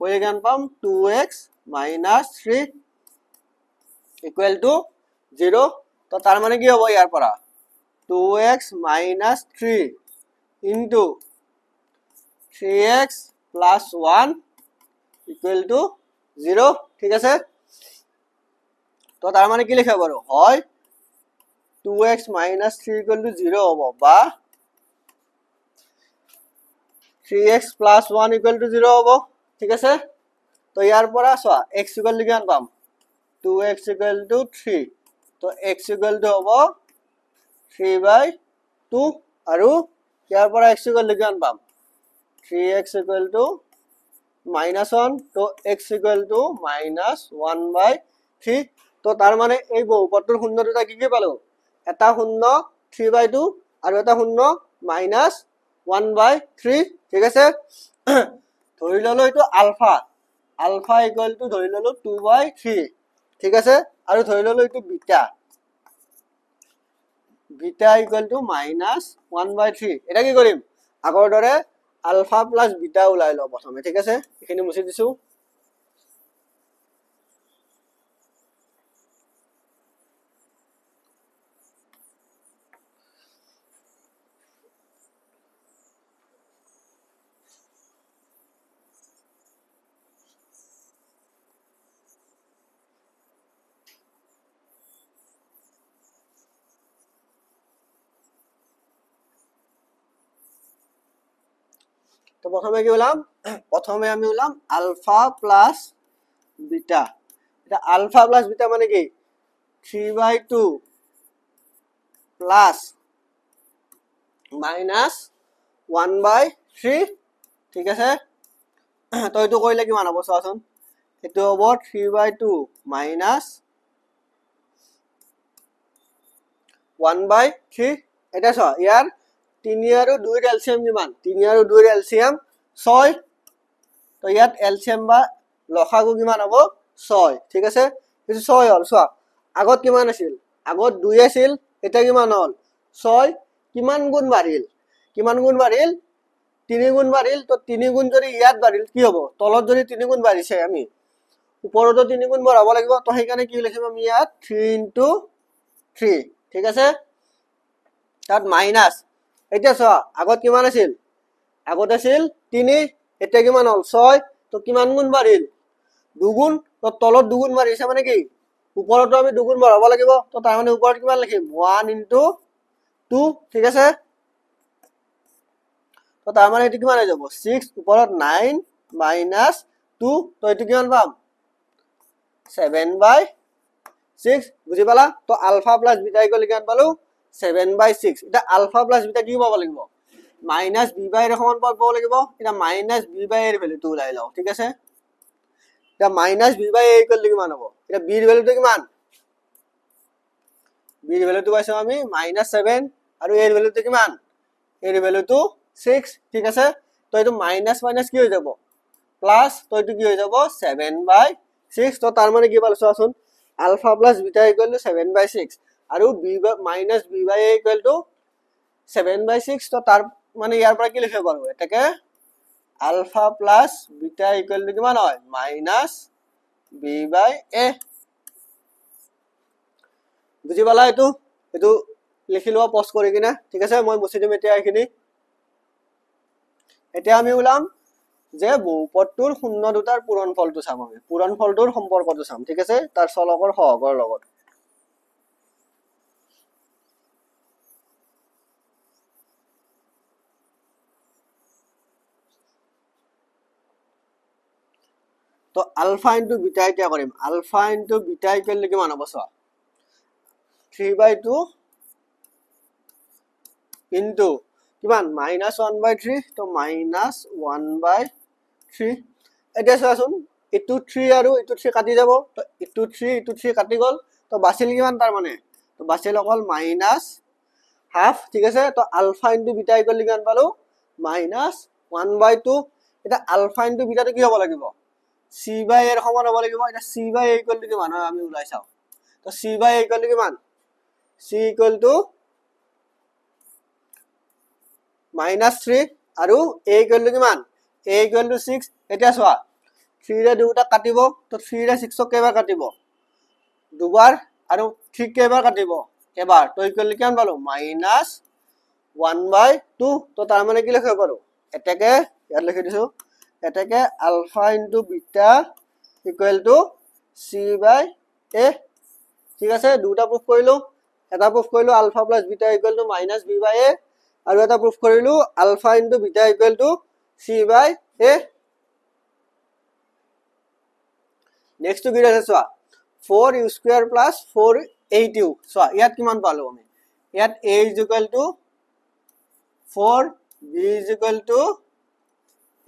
কই গান পাম 2x - 3 equal to 0 তো তার মানে কি হবে ইয়ার পৰা 2x - 3 into 3x plus 1 equal to 0 ঠিক আছে তো তার মানে কি লেখা পারো হয় 2x - 3 equal to 0 হবো বা 3x plus 1 equal to 0 হবো ঠিক আছে তো ইয়ার পৰা সোয়া x equal to কিমান পাম 2x equal to 3 তো x equal to হবো 3/2 আৰু ইয়াৰ পৰা x equal to কিমান পাম 3x equal to -1 তো x equal to -1/3 তো তার মানে এই বহুপদৰ শূন্য দুটা কি কি পালো এটা শূন্য 3/2 আৰু এটা শূন্য -1/3 ঠিক আছে ধৰি ললো এটো আলফা equal to ধৰি ললো 2/3 ঠিক আছে আৰু ধৰি ললো এটো বিটা equal to -1/3 এটা কি কৰিম আগৰ দৰে আলফা প্লাস বিটা ওলাই লও প্ৰথমে ঠিক আছে এখানে মুছি দিছো তো প্রথমে কি বললাম প্রথমে আমি বললাম আলফা প্লাস বিটা এটা আলফা প্লাস বিটা মানে কি 3/2 প্লাস -1/3 ঠিক আছে তো এটো কইলে কি মানব চোৱাচোন এটো হ'ব 3/2 minus 1/3 এটা চ ইয়াৰ 3 আৰু 2 ৰ এলসিএম কিমান 3 আৰু 2 ৰ এলসিএম 6 তো ইয়াত এলসিএম বা লসাগু কিমান হ'ব 6 ঠিক আছে এটো 6 হল চ আগত কিমান আছিল আগত 2 আছিল এটা কিমান হল 6 কিমান গুণ বাঢ়িল 3 গুণ বাঢ়িল তো 3 গুণ যদি ইয়াত বাঢ়িল কি হ'ব তলত যদি 3 গুণ বাঢ়িছে আমি ওপৰতো 3 গুণ বঢ়াব লাগিব তো সেইকাৰণে কি লিখিম আমি ইয়াত 3 into 3 ঠিক আছে তাত মাইনাস এতিয়া চোৱা আগত কিমান আছিল আগত আছিল 3 এতিয়া কিমান হল 6 তো কিমান গুণ বাঢ়িল দুগুণ তো তলত দুগুণ বাঢ়িছে মানে কি ওপৰতো আমি দুগুণ বঢ়াব লাগিব তো তাৰ মানে ওপৰত কিমান লিখিম 1 into 2 ঠিক আছে তো তাৰ মানে এটো কিমান হৈ যাব 6 ওপৰত 9 minus 2 তো এটো কিমান পাম 7/6 বুজি পালা তো আলফা প্লাস বিটা ইকুয়াল কিমান পালো 7/6 এটা আলফা প্লাস বিটা কি পাব লাগিব মাইনাস b বাই এর সমান পাব লাগিব এটা মাইনাস b বাই এর ভ্যালুটো উলাই লাও ঠিক আছে এটা minus b by a equal কিমান হ'ব এটা b এর ভ্যালুটো কিমান b এর ভ্যালুটো পাইছো আমি -7 আৰু a এর ভ্যালুটো কিমান a এর ভ্যালুটো 6 ঠিক আছে তো এটো মাইনাস মাইনাস কি হৈ যাব প্লাস তো এটো কি হৈ যাব 7/6 তো তাৰ মানে কি পালো চোৱাচোন alpha plus beta equal to 7/6 আৰু b minus b by a equal to 7/6 তো তাৰ মানে ইয়াৰ পৰা কি লিখিব পাৰো এটাকে alpha plus beta equal to কিমান হয় মাইনাস b বাই a বুজি পালা এটো এটো লিখি লোৱা পজ কৰি কিনা ঠিক আছে মই মুছি দিম এতিয়া এইখিনি এতিয়া আমি উলাম যে বহুপদটোৰ শূন্য দুটাৰ পূৰণফলটো চাম আমি পূৰণফলটোৰ সম্পৰ্কটো চাম ঠিক আছে তাৰ চলকৰ সহগৰ লগত তো আলফা ইনটু বিটা এতিয়া কৰিম আলফা ইনটু বিটা ইকুয়াল কিমান হ'ব চোৱা 3/2 ইনটু কিমান -1/3 তো -1/3 এতিয়া চোৱাচোন এটু 3 আৰু এটু 3 কাটি যাব তো এটু 3 কাটি গল তো বাছিল কিমান তাৰ মানে তো বাছিল অকল -হাফ ঠিক আছে তো আলফা ইনটু বিটা ইকুয়াল কিমান পালো -1/2 এটা আলফা ইনটু বিটাটো কি হ'ব লাগিব c বাই এর সমান হ'ব লাগিব এটা c বাই a ইকুয়াল কিমান হয় আমি উলাই চাও তো c বাই a ইকুয়াল কিমান c ইকুয়াল টু -3 আৰু a ইকুয়াল কিমান a ইকুয়াল টু 6 এতিয়া চোৱা 3 ৰে দুটা কাটিব তো 3 ৰে 6 ক কেবাৰ কাটিব দুবাৰ আৰু 3 কেবাৰ কাটিব এবাৰ তো ইকুয়াল কিমান পালো -1/2 তো তাৰ মানে কি লিখিব পাৰো এটাকে ইয়াত লিখি দিছো এটাকে alpha into beta equal to c by a ঠিক আছে দুটা প্রুফ কৰিলো এটা প্ৰুফ কৰিলো alpha plus beta equal to -b by a আৰু এটা প্ৰুফ কৰিলো alpha into beta equal to c by a next কি আছে চোৱা 4u স্কয়াৰ প্লাস 4 8u চোৱা ইয়াত কিমান পালো আমি ইয়াত a is equal to 4 b is equal to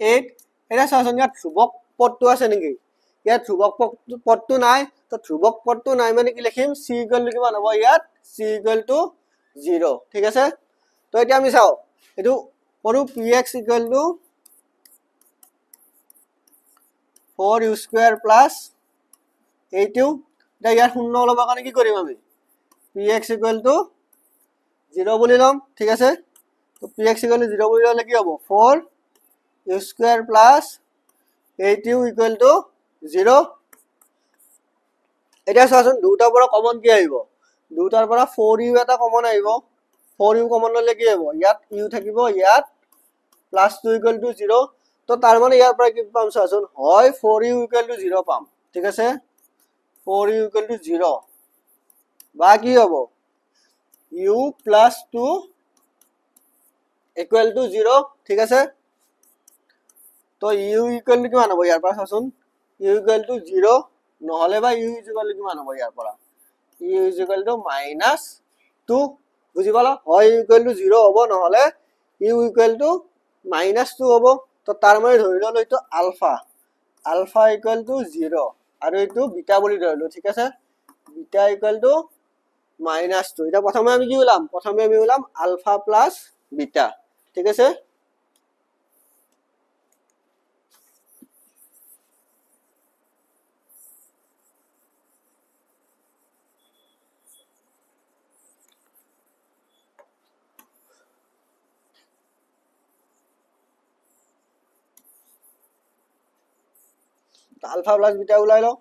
8 এটা চাচোন ইয়াত ধ্ৰুবক পদটো আছে নেকি ইয়াত ধ্ৰুবক পদটো নাই তো ধ্ৰুবক পদটো নাই মানে কি লিখিম c ইকুয়াল টু কিমান হ'ব ইয়াত c ইকুয়াল টু 0 ঠিক আছে তো এতিয়া আমি চাও এটো কৰো px equal two 4u square plus 8u এটা ইয়াৰ শূন্য লব কাৰণে কি কৰিম আমি px ইকুয়াল টু 0 বুলি লম ঠিক আছে তো px ইকুয়াল টু 0 বুলি ললে কি হ'ব 4u square plus 8u equal to 0 এটা চাচোন দুটাৰ পৰা কমন কি আহিব দুটাৰ পৰা 4u এটা কমন আহিব 4u কমন ললে কি হ'ব ইয়াত u থাকিব ইয়াত +2 ইকুয়াল টু 0 তো তাৰ মানে ইয়াৰ পৰা কি পাম চাচোন হয় 4u ইকুয়াল টু 0 পাম ঠিক আছে 4u ইকুয়াল টু 0 বা কি হ'ব u + 2 ইকুয়াল টু 0 ঠিক আছে তো u ইকুয়াল টু কিমান হ'ব ইয়াৰ পৰা চাচোন u ইকুয়াল টু 0 নহলে বা u ইকুয়াল টু কিমান হ'ব ইয়াৰ পৰা u ইকুয়াল টু -2 বুজি পালা হয় u ইকুয়াল টু 0 হ'ব নহলে u ইকুয়াল টু -2 হ'ব তো তাৰ মানে ধৰি ললো এটো আলফা ইকুয়াল টু 0 আৰু এটো বিটা বুলি ধৰিলো ঠিক আছে বিটা ইকুয়াল টু -2 এটা প্ৰথমে আমি কি উলাম প্ৰথমে আমি উলাম আলফা প্লাস বিটা ঠিক আছে তো আলফা প্লাস বিটা ওলাই লও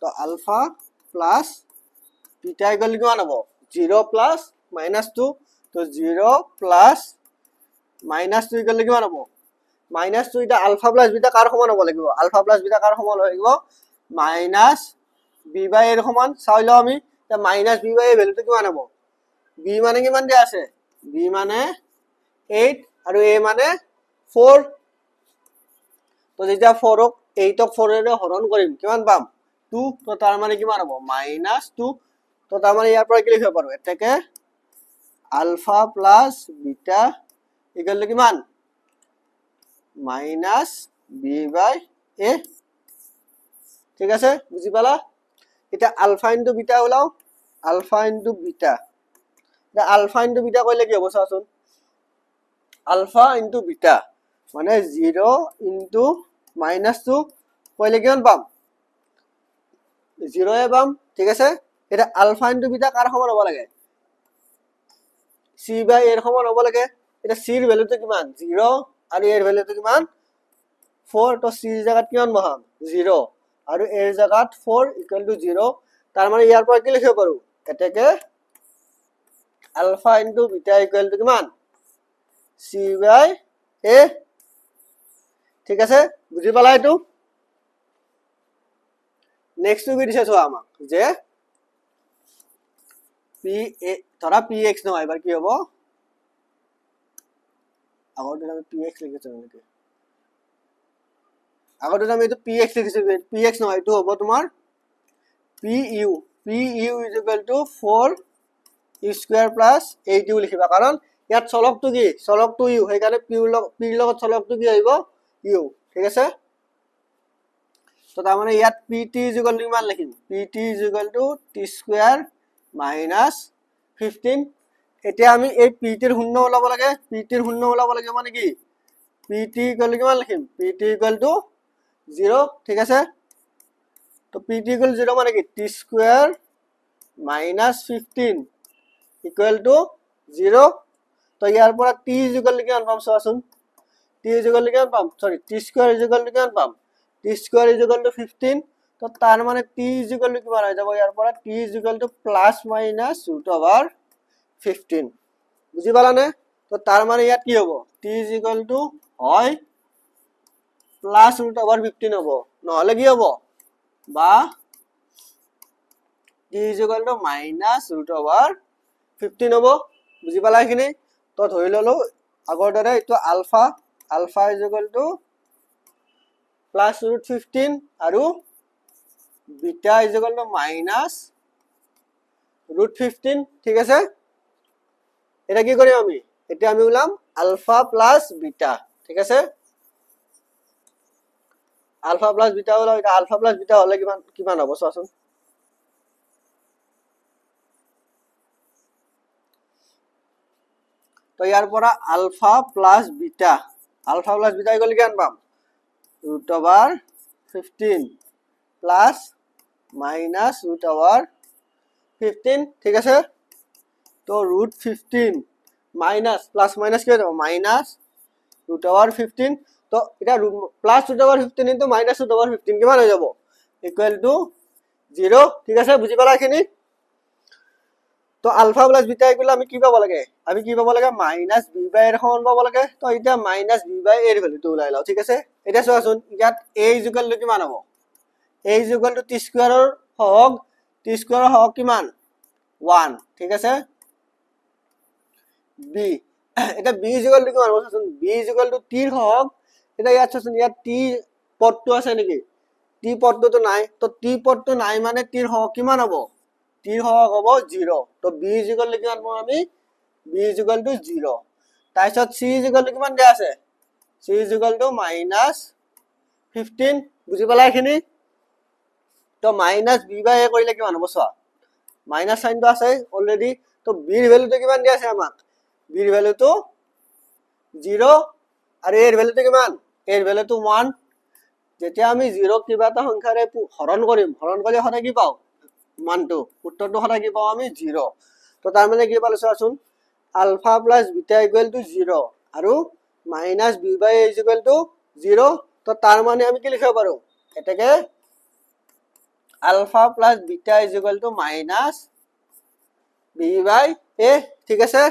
তো আলফা প্লাস বিটা ইকুয়াল কিমান হ'ব 0 প্লাস -2 তো 0 প্লাস -2 ইকুয়াল কিমান হ'ব -2 এটা আলফা প্লাস বিটা কার সমান হ'ব লাগিব আলফা প্লাস বিটা কার সমান হ'ব লাগিব মাইনাস বি বাই এর সমান চাই লও আমি তা মাইনাস বি বাই এর ভ্যালুটো কিমান হ'ব বি মানে কিমান দিয়া আছে বি মানে 8 আৰু এ মানে 4 তো যেতিয়া 4 ক 8 ক 4 এৰে হৰণ কৰিম কিমান পাম 2 তো তাৰ মানে কিমান হ'ব -2 তো তাৰ মানে ইয়াৰ পৰা কি লিখিব পাৰো এটাকে আলফা প্লাস বিটা ইকুয়াল কিমান মাইনাস বি বাই এ ঠিক আছে বুঝি পালা এটা আলফা ইনটু বিটা ওলাও আলফা ইনটু বিটা এটা আলফা ইনটু বিটা কইলে কি হ'ব চাচোন আলফা ইনটু বিটা মানে 0 ইনটু -2 কইলে কিমান পাম 0 এ পাম ঠিক আছে এটা আলফা ইনটু বিটা কার সমান হ'ব লাগে সি বাই এর সমান হ'ব লাগে এটা সি এর ভ্যালুটো কিমান 0 আৰু এৰ ভ্যালুটো কিমান 4 তো সি এৰ জায়গাত কিমান বহাম 0 আৰু এৰ জায়গাত 4 ইকুয়াল টু 0 তাৰ মানে ইয়াৰ পৰ কি লিখিব পাৰো এটাকে alpha into beta equal to কিমান সি বাই এ ঠিক আছে বুঝি পালা এটো নেক্সট টু কি দিছে চোৱা আমাক যে পি এ ধৰা পি এক্স নহয় এবাৰ কি হ'ব আগতে আমি পি এক্স লিখিছো নেকি আগতে আমি এটো পি এক্স লিখিছো পি এক্স নহয় এটো হ'ব তোমাৰ P U is equal to 4 U square plus 8 U লিখিবা কাৰণ ইয়াত চলকটো কি চলকটো ইউ সেই কাৰণে পিৰ লগত চলকটো কি আহিব ইউ ঠিক আছে তো তাৰ মানে ইয়াত pt ইজ ইকুয়াল টু কিমান লিখিম pt is equal two t square minus 15 এতিয়া আমি এই pt এর শূন্য ওলাব লাগে pt এর শূন্য ওলাব লাগে মানে কি pt ইকুয়াল কিমান লিখিম pt ইকুয়াল টু 0 ঠিক আছে তো pt ইকুয়াল 0 মানে কি t square minus 15 equal to 0 তো ইয়াৰ পৰা t ইজ ইকুয়াল কিমান পাম চাচোন t ইজ ইকুয়াল কিমান পাম sorry t square is equal কিমান পাম t square is equal two 15 তো তার মানে t ইজ ইকুয়াল কিমান হৈ যাব ইয়াৰ পৰা t is equal to plus minus √15 বুজি পালানে তো তার মানে ইয়াত কি হ'ব t ইজ ইকুয়াল টু হয় প্লাস √15 হ'ব নহলে কি হ'ব বা t is equal to minus √15 হ'ব বুজি পালা এখিনি তো ধৰি ললো আগৰ দৰে এটো alpha is equal to plus √15 আৰু beta is equal to minus √15 ঠিক আছে এটা কি কৰিম আমি এটা আমি উলাম আলফা প্লাস বিটা ঠিক আছে আলফা প্লাস বিটা হলো এটা আলফা প্লাস বিটা হলে কিমান হ'ব চাচোন তো ইয়াৰ পৰা আলফা প্লাস বিটা ইকুয়াল কিমান পাম √15 প্লাস মাইনাস √15 ঠিক আছে তো √15 মাইনাস প্লাস মাইনাস কি হবে মাইনাস √15 তো এটা প্লাস √15 ইনটু মাইনাস √15 কিমান হৈ যাব ইকুয়াল টু 0 ঠিক আছে বুজি পালা এখিনি তো আলফা প্লাস বিটা ইকুয়াল আমি কি পাব লাগে মাইনাস বি বাই এর সমান পাব লাগে তো এটা মাইনাস বি বাই এর ভ্যালুটো ওলাই লাও ঠিক আছে এটা চোৱাচোন ইয়াত a ইজ ইকুয়াল টু কিমান হ'ব a is equal two t স্কয়াৰৰ হওক কিমান 1 ঠিক আছে b এটা b ইজ ইকুয়াল টু কিমান হ'ব চাচোন b is equal two t ৰ হওক এটা ইয়াত চাচোন ইয়াত t পদটো আছে নেকি t পদটো নাই তো t পদটো নাই মানে t ৰ হওক কিমান হ'ব t ৰ হওক হ'ব 0 তো b ইজ ইকুয়াল টু কিমান পাম আমি b ইজ ইকুয়াল টু 0 তাৰপিছত c ইজ ইকুয়াল টু কিমান দিয়া আছে c is equal to minus 15 বুজি পালা এখিনি তো মাইনাস b বাই a কৰিলে কিমান হ'ব চোৱা মাইনাস সাইনটো আছে অলৰেডি তো b ৰ ভ্যালুটো কিমান দিয়া আছে আমাক b ৰ ভ্যালুটো 0 আৰু a ৰ ভ্যালুটো কিমান a ৰ ভ্যালুটো 1 যেতিয়া আমি 0 কিবা এটা সংখ্যাৰে হৰণ কৰিম হৰণ কৰিলে সদায় কি পাও মানটো উত্তৰটো সদায় কি পাও আমি 0 তো তাৰ মানে কি পালো চাচোন alpha plus beta equal to 0 আৰু minus b by a is equal to 0 তো তাৰ মানে আমি কি লিখিব পাৰো এটাকে alpha plus beta is equal to minus B by A ঠিক আছে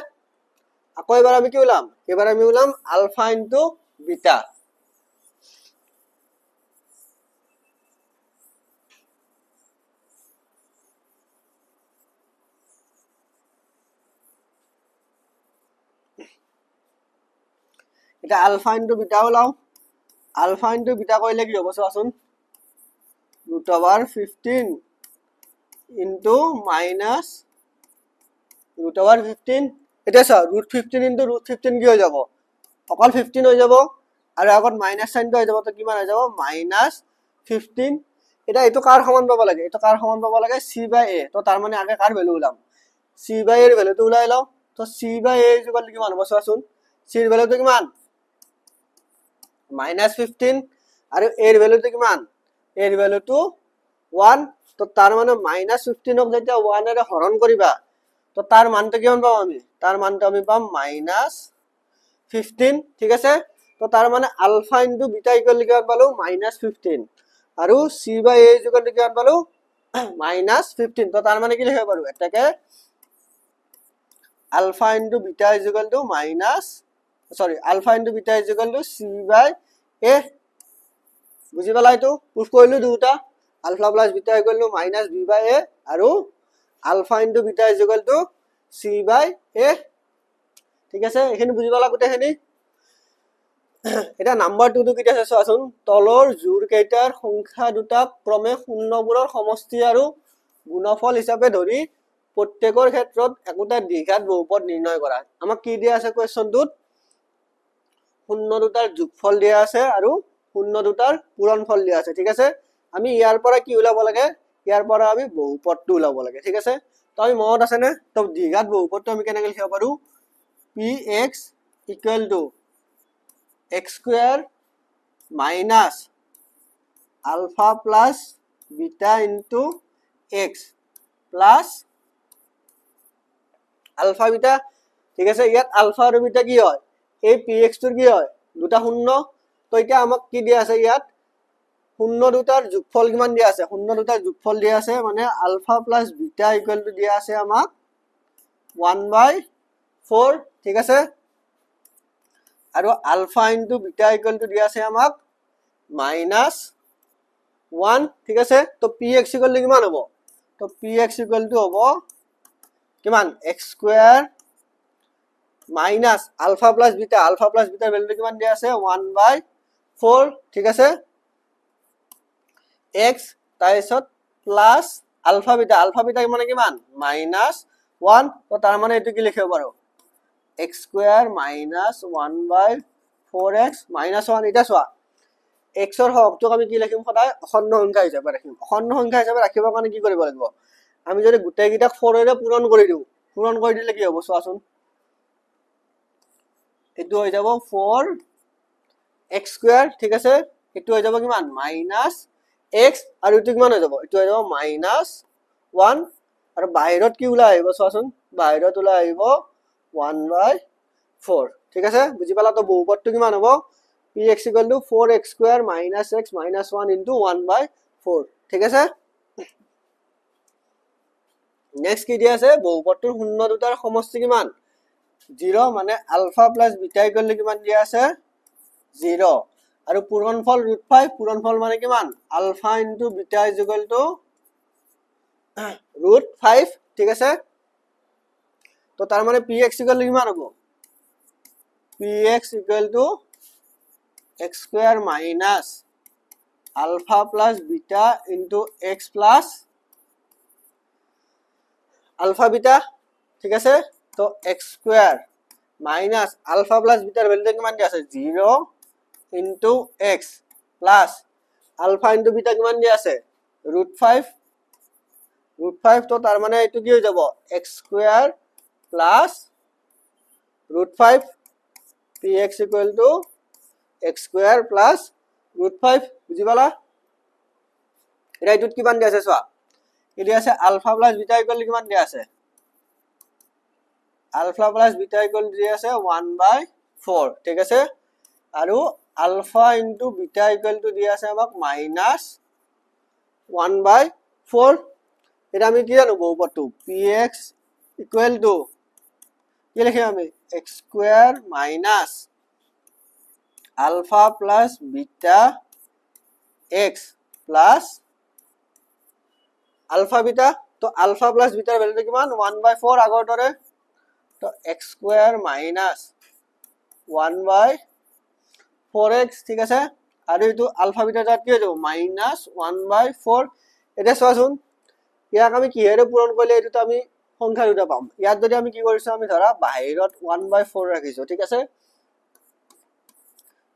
আকৌ এবাৰ আমি কি ওলাম এবাৰ আমি ওলাম আলফা ইনটু বিটা এটা আলফা ইনটু বিটা ওলাও আলফা ইনটু বিটা কইলে কি হ'ব চোৱাচোন √15 ইনটু মাইনাস √15 এটা চা √15 ইনটু √15 কি হৈ যাব অকল 15 হৈ যাব আৰু আগত মাইনাস সাইনটো হৈ যাব তো কিমান হৈ যাব -15 এটা এটো কাৰ সমান পাব লাগে এটো কাৰ সমান পাব লাগে c বাই a তো তাৰ মানে আগে কাৰ ভ্যালু ওলাম c বাই a এর ভ্যালুটো ওলাই লও তো c by a equal to কিমান হ'ব চোৱাচোন c এৰ ভ্যালুটো কিমান -15 আৰু a এৰ ভ্যালুটো কিমান a এৰ ভ্যালুটো 1 তো তাৰ মানে -15 ক যেতিয়া 1 এৰে হৰণ কৰিবা তো তার মানটো কিমান পাম আমি তার মানটো আমি পাম -15 ঠিক আছে তো তার মানে alpha into beta equal to কিমান পালো -15 আৰু c by a equal to কিমান পালো -15 তো তাৰ মানে কি লিখিব পাৰো এটাকে alpha into beta equal to alpha into beta equal to c by a বুজি পালা এটো প্ৰুফ কৰিলো দুটা alpha plus beta equal to -b by a আৰু alpha into beta equal to c by a ঠিক আছে এখানে বুজি পালা গোটেইখিনি এটা নাম্বার 2 টো কি আছে চোৱাচোন তলৰ জোৰ কেইটাৰ সংখ্যা দুটা ক্ৰমে শূন্যবোৰৰ সমষ্টি আৰু গুণফল হিচাপে ধৰি প্ৰত্যেকৰ ক্ষেত্ৰত একোটা দ্বিঘাত বহুপদ নিৰ্ণয় কৰা আমাক কি দিয়া আছে কোৱেশ্চনটোত শূন্য দুটাৰ যোগফল দিয়া আছে আৰু শূন্য দুটাৰ পূৰণফল দিয়া আছে ঠিক আছে আমি ইয়াৰ পৰা কি ওলাব লাগে ইয়াৰ পৰা আমি বহুপদটো ওলাব লাগে ঠিক আছে তো আমি মনত আছে নে তো দ্বিঘাত বহুপদটো আমি কেনেকৈ লিখিব পাৰো px equal to x square minus alpha plus beta into x plus alpha beta ঠিক আছে ইয়াত alpha আৰু beta কি হয় এই px টোৰ কি হয় দুটা শূন্য তো এটা আমাক কি দিয়া আছে ইয়াত শূন্য দুটাৰ যোগফল কিমান দিয়া আছে শূন্য দুটাৰ যোগফল দিয়া আছে মানে alpha plus beta equal to দিয়া আছে আমাক 1/4 ঠিক আছে আৰু alpha into beta equal to দিয়া আছে আমাক -1 ঠিক আছে তো px ইকুয়াল টু কিমান হ'ব তো px ইকুয়াল টু হ'ব কিমান x square minus alpha plus বিটাৰ ভ্যালুটো কিমান দিয়া আছে 1/4 ঠিক আছে x তাৰপিছত প্লাস আলফা বিটা মানে কিমান -1 তো তাৰ মানে এটো কি লিখিব পাৰো x square minus 1/4x minus 1 এটা চোৱা x ৰ হৰটোক আমি কি লিখিম সদায় অখণ্ড সংখ্যা হিচাপে ৰাখিম অখণ্ড সংখ্যা হিচাপে ৰাখিবৰ কাৰণে কি কৰিব লাগিব আমি যদি গোটেই কিটা 4 এৰে পূৰণ কৰি দিলে কি হ'ব চোৱাচোন এটো হৈ যাব 4x square ঠিক আছে এটো হৈ যাব কিমান -x আৰু এটো কিমান হৈ যাব এটো হৈ যাব -1 আৰু বাহিৰত কি ওলাই আহিব চোৱাচোন বাহিৰত ওলাই আহিব 1/4 ঠিক আছে বুজি পালা তো বহুপদটো কিমান হ'ব px = 4x square minus x minus 1 into 1/4 ঠিক আছে নেক্সট কি দিয়া আছে বহুপদটোৰ শূন্য দুটাৰ সমষ্টি কিমান 0 মানে আলফা প্লাস বিটা ইকুয়াল কিমান দিয়া আছে 0 আৰু পূৰণফল √5 পূৰণফল মানে কিমান alpha into beta equal to √5 ঠিক আছে তো তার মানে px ইকুয়াল কিমান হ'ব px equal to x square minus alpha plus beta into x plus alpha beta ঠিক আছে তো x square minus alpha plus beta এর ভ্যালু কিমান দিয়া আছে 0 into x plus alpha into beta কিমান দিয়া আছে √5 তো তার মানে এটো কি হৈ যাব x square plus √5 px equal to x square plus √5 বুজি পালা এটা এটুত কিমান দিয়া আছে চোৱা এলি আছে আলফা প্লাস বিটা ইকুয়াল কিমান দিয়া আছে আলফা প্লাস বিটা ইকুয়াল দিয়া আছে 1/4 ঠিক আছে আৰু alpha into beta equal to দিয়া আছে আমাক -1/4 এটা আমি কি জানো বহুপদটো px ইকুৱেল টু কি লিখিম আমি x square minus alpha plus beta x plus alpha beta তো আলফা প্লাস বিটাৰ ভ্যালুটো কিমান 1/4 আগৰ দৰে তো x স্কয়াৰ মাইনাস 1/4x ঠিক আছে আৰু এটো আলফা বিটা জাত কি হৈ যাব -1/4 এটা চোৱাচোন ইয়াক আমি কিহেৰে পূৰণ কৰিলে এটো আমি সংখ্যা দুটা পাম ইয়াত যদি আমি কি কৰিছো আমি ধৰা বাহিৰত 1/4 ৰাখিছো ঠিক আছে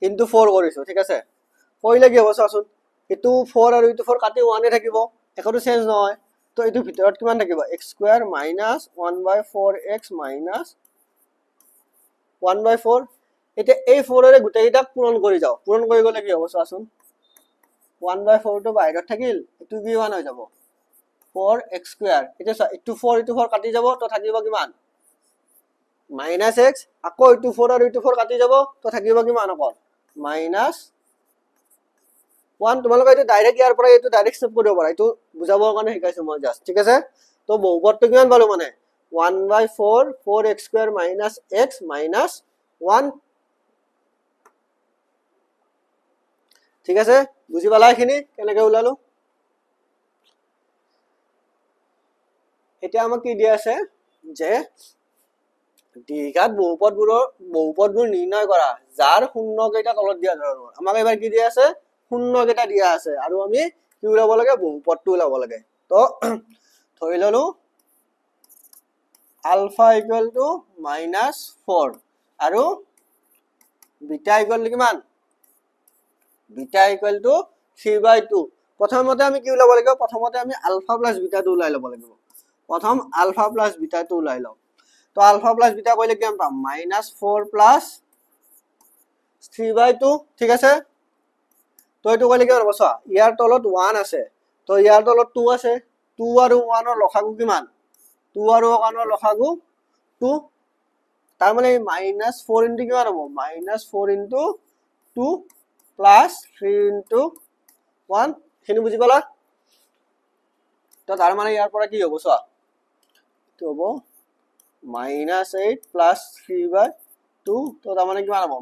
ইনটু 4 কৰিছো ঠিক আছে কইলে কি হ'ব চোৱাচোন এটো 4 আৰু এটো 4 কাটি 1 এ থাকিব একোটো চেঞ্জ নহয় তো এটো ভিতৰত কিমান থাকিব x square minus 1/4x minus 1/4 এটা এই 4 এর গোটেইটা পূরণ কৰি যাও পূৰণ কৰি গলে কি হ'ব চোৱাচোন 1/4 তো বাহিৰত থাকিল এটো কি মান হৈ যাব 4x স্কয়ার এটা এটো 4 কাটি যাব তো থাকিব কিমান -x আকৌ এটো 4 আৰু এটো 4 কাটি যাব তো থাকিব কিমান অকল -1 তোমালোকে এটো ডাইৰেক্ট ইয়াৰ পৰা এটো ডাইৰেক্ট স্টেপ কৰিব পাৰা এটো বুজাবৰ কাৰণে শিকাইছো মই জাস্ট ঠিক আছে তো বহুপদটো কিমান পালো মানে 1/4 4x স্কয়ার - x - 1 ঠিক আছে বুজি পালা এখিনি কেনেকৈ উলালো এতিয়া আমাক কি দিয়া আছে যে দ্বিঘাত বহুপদবোৰ নিৰ্ণয় কৰা যাৰ শূন্য কেইটা তলত দিয়া ধৰণৰ আমাক এবাৰ কি দিয়া আছে শূন্য কেইটা দিয়া আছে আৰু আমি কি উলাব লাগে বহুপদটো উলাব লাগে তো ধৰি ললো আলফা ইকুৱেল টু -4 আৰু বিটা ইকুৱেল টু কিমান বিটা ইকুৱেল টু 3/2 প্ৰথমতে আমি কি উলাব লাগিব প্ৰথমতে আমি আলফা প্লাস বিটাটো উলাই লব লাগিব প্ৰথম আলফা প্লাস বিটাটো উলাই লও তো আলফা প্লাস বিটা কইলে কি পাম -4 প্লাস 3/2 ঠিক আছে তো এটো কইলে কি হ'ব চোৱা ইয়াৰ তলত 1 আছে তো ইয়াৰ তলত 2 আছে 2 আৰু 1 ৰ লসাগু কিমান 2 আৰু 1 ৰ লসাগু 2 তাৰ মানে -4 ইনটু কিমান হ'ব -4 ইনটু 2 প্লাস 3 ইনটু 1 খিনি বুজি পালা তো তাৰ মানে ইয়াৰ পৰা কি হ'ব চোৱা তো হ'ব -8 প্লাস 3/2 তো তাৰ মানে কিমান হ'ব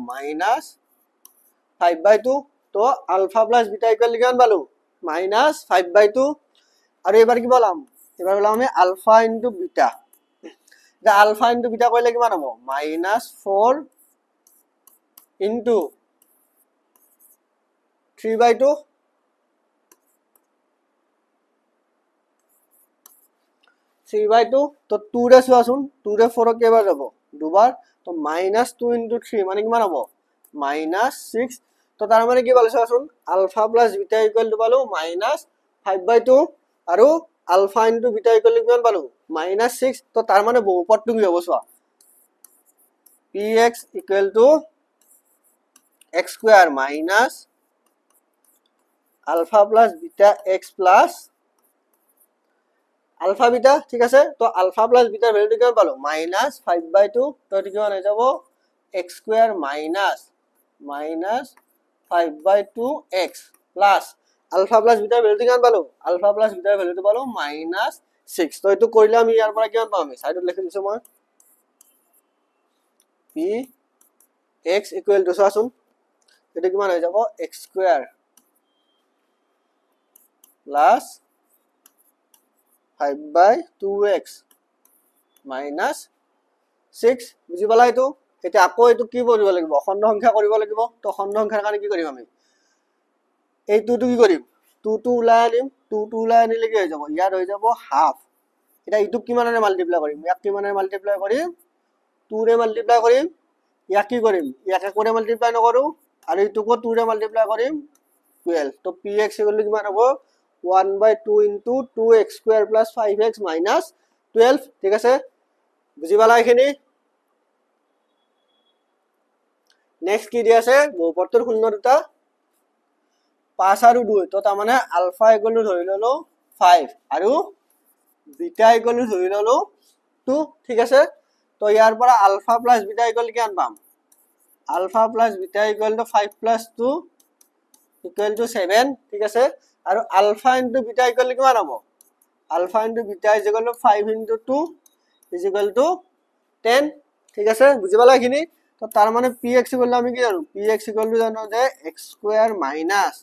-5/2 তো আলফা প্লাস বিটা ইকুৱেল কিমান পালো -5/2 আৰু এবাৰ কি বলাম এবাৰ বলাম আমি আলফা ইনটু বিটা দা আলফা ইনটু বিটা কইলে কিমান হ'ব -4 ইনটু 3/2 3/2 তো 2 ৰে চোৱাচোন 2 ৰে 4 কেবাৰ যাব দুবাৰ তো -2 ইনটু 3 মানে কিমান হ'ব -6 তো তাৰ মানে কি পালো চোৱাচোন alpha plus beta equal to পালো -5/2 আৰু alpha into beta equal to কিমান পালো -6 তো তাৰ মানে বহুপদটো কি হ'ব চোৱা px equal to x square minus alpha plus beta x plus alpha beta ঠিক আছে তো আলফা প্লাস বিটাৰ ভ্যালুটো কিমান পালো -5/2 তো এটো কিমান হৈ যাব x square minus 5/2x plus alpha plus বিটাৰ ভ্যালুটো কিমান পালো আলফা প্লাস বিটাৰ ভ্যালুটো পালো -6 তো এটো কৰিলে আমি ইয়াৰ পৰা কিমান পাম সাইডত লিখি দিছো মই p x ইকুৱেল টু চোৱাচোন এটো কিমান হৈ যাব x square plus 5/2x minus 6 বুজি পালা এটো এটা আকৌ এটো কি কৰিব লাগিব খণ্ড সংখ্যা কৰিব লাগিব তো খণ্ড সংখ্যাৰ কাৰণে কি কৰিম আমি এই 2 টো কি কৰিম 2 টো উলাই আনিম 2 টো উলাই আনিলে কি হৈ যাব ইয়াৰ হৈ যাব হাফ এটা ইটো কিমানৰে মাল্টিপ্লাই কৰিম ইয়াক কিমানৰে মাল্টিপ্লাই কৰিম 2 ৰে মাল্টিপ্লাই কৰিম ইয়াক কি কৰিম ইয়াক একৰে মাল্টিপ্লাই নকৰো আৰু ইটোকো 2 ৰে মাল্টিপ্লাই কৰিম 12 তো px ইকুৱেল টু কিমান হ'ব 1/2 into 2x square plus 5x minus 12 ঠিক আছে বুজি পালা এখিনি নেক্সট কি দি আছে বহুপদৰ শূন্য দুটা 5 আৰু 2 তো তাৰ মানে আলফা ইকুৱেল টু ধৰি ললো 5 আৰু বিটা ইকুৱেল টু ধৰি ললো 2 ঠিক আছে তো ইয়াৰ পৰা আলফা প্লাস বিটা ইকুৱেল কিমান পাম alpha plus beta equal to 5 plus 2 equal to 7 ঠিক আছে আৰু alpha into beta equal to কিমান হ'ব alpha into beta is equal to 5 into 2 is equal to 10 ঠিক আছে বুজি পালা এখিনি তো তাৰ মানে px equal to আমি কি জানো px equal to জানো যে x square minus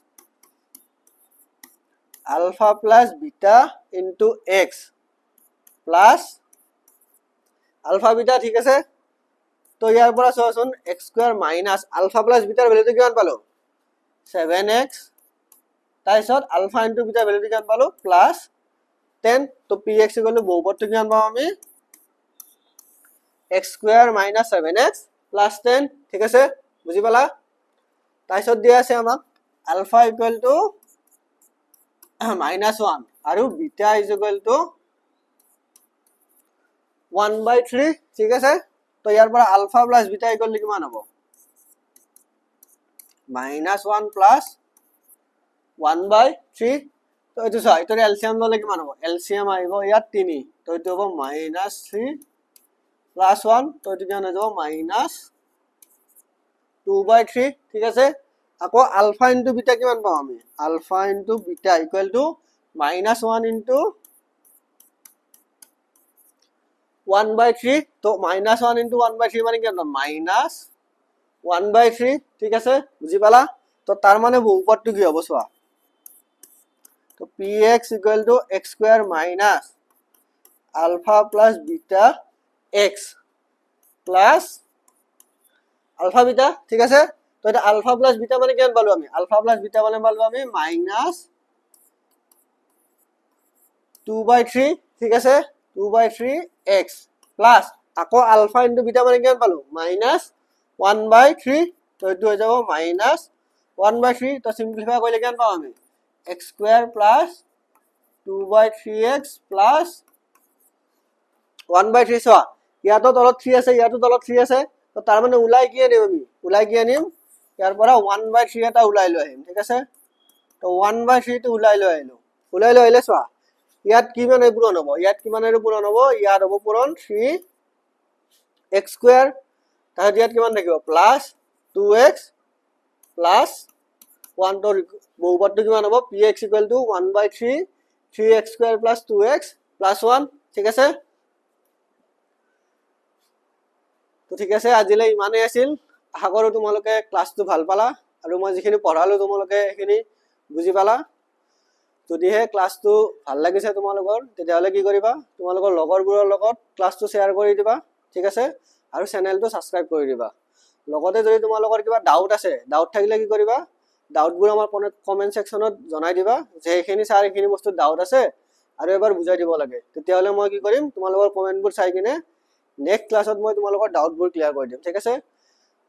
alpha plus beta into x plus alpha beta ঠিক আছে তো ইয়াৰ পৰা চোৱাচোন x square minus alpha plus beta ৰ ভ্যালুটো কিমান পালো 7x তাৰপিছত alpha into beta ৰ ভ্যালুটো কিমান পালো plus 10 তো px equal to বহুপদটো কিমান পাম আমি x square minus 7x plus 10 ঠিক আছে বুজি পালা তাৰপিছত দিয়া আছে আমাক alpha equal to minus 1 আৰু beta is equal to 1/3 ঠিক আছে তো ইয়াৰ পৰা alpha plus beta equal to কিমান হ'ব -1 plus 1/3 তো এটো চাই এটোৰ এলসিয়াম ললে কিমান হ'ব এলসিয়াম আহিব ইয়াত 3 তো এটো হ'ব -3 plus 1 তো এটো কিমান হৈ যাব -2/3 ঠিক আছে আকৌ alpha into beta কিমান পাম আমি alpha into beta equal to -1 into 1/3 তো -1 into 1/3 মানে কি হবে -1/3 ঠিক আছে বুজি পালা তো তার মানে বহুপদটো কি হ'ব চোৱা তো px equal to x square minus alpha plus beta x plus alpha beta ঠিক আছে তো এটা alpha plus beta মানে কিমান পালো আমি alpha plus beta মানে পালো আমি -2/3 ঠিক আছে 2/3x plus আকৌ alpha into beta মানে কিমান পালো -1/3 তো এটো হৈ যাব -1/3 তো সিম্পলিফাই কৰিলে কিমান পাম আমি x square plus 2/3x plus 1/3 চোৱা ইয়াতো তলত 3 আছে ইয়াতো তলত 3 আছে তো তাৰ মানে উলাই কি আনিম আমি উলাই কি আনিম ইয়াৰ পৰা 1/3 এটা উলাই লৈ আহিম ঠিক আছে তো 1/3 টো উলাই লৈ আহিলে চোৱা ইয়াত কি মানে পূৰণ হ'ব ইয়াত কি মানে পূৰণ হ'ব ইয়াত হ'ব পূৰণ 3x square তাৰ ইয়াত কিমান থাকিব প্লাস 2x plus 1 তো বহুপদটো কিমান হ'ব px equal to 1/3 3x square plus 2x plus 1 ঠিক আছে তো ঠিক আছে আজিলৈ ইমানেই আছিল আশা কৰো তোমালোকে ক্লাসটো ভাল পালা আৰু মই যিখিনি পঢ়ালো তোমালোকে এখিনি বুজি পালা যদিহে ক্লাসটো ভাল লাগিছে তোমালোকৰ তেতিয়াহলে কি কৰিবা তোমালোকৰ লগৰবোৰৰ লগত ক্লাসটো শেয়াৰ কৰি দিবা ঠিক আছে আৰু চেনেলটো সাবস্ক্ৰাইব কৰি দিবা লগতে যদি তোমালোকৰ কিবা ডাউট আছে ডাউট থাকিলে কি কৰিবা ডাউটবোৰ আমাৰ কমেন্ট সেকশনত জনাই দিবা যে এখিনি স্যাৰ এখিনি বস্তু ডাউট আছে আৰু এবাৰ বুজাই দিব লাগে তেতিয়াহলে মই কি কৰিম তোমালোকৰ কমেন্টবোৰ চাই কিনে নেক্সট ক্লাছত মই তোমালোকৰ ডাউটবোৰ ক্লিয়াৰ কৰি দিম ঠিক আছে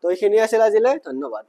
তো এখিনি আছিল আজিলৈ ধন্যবাদ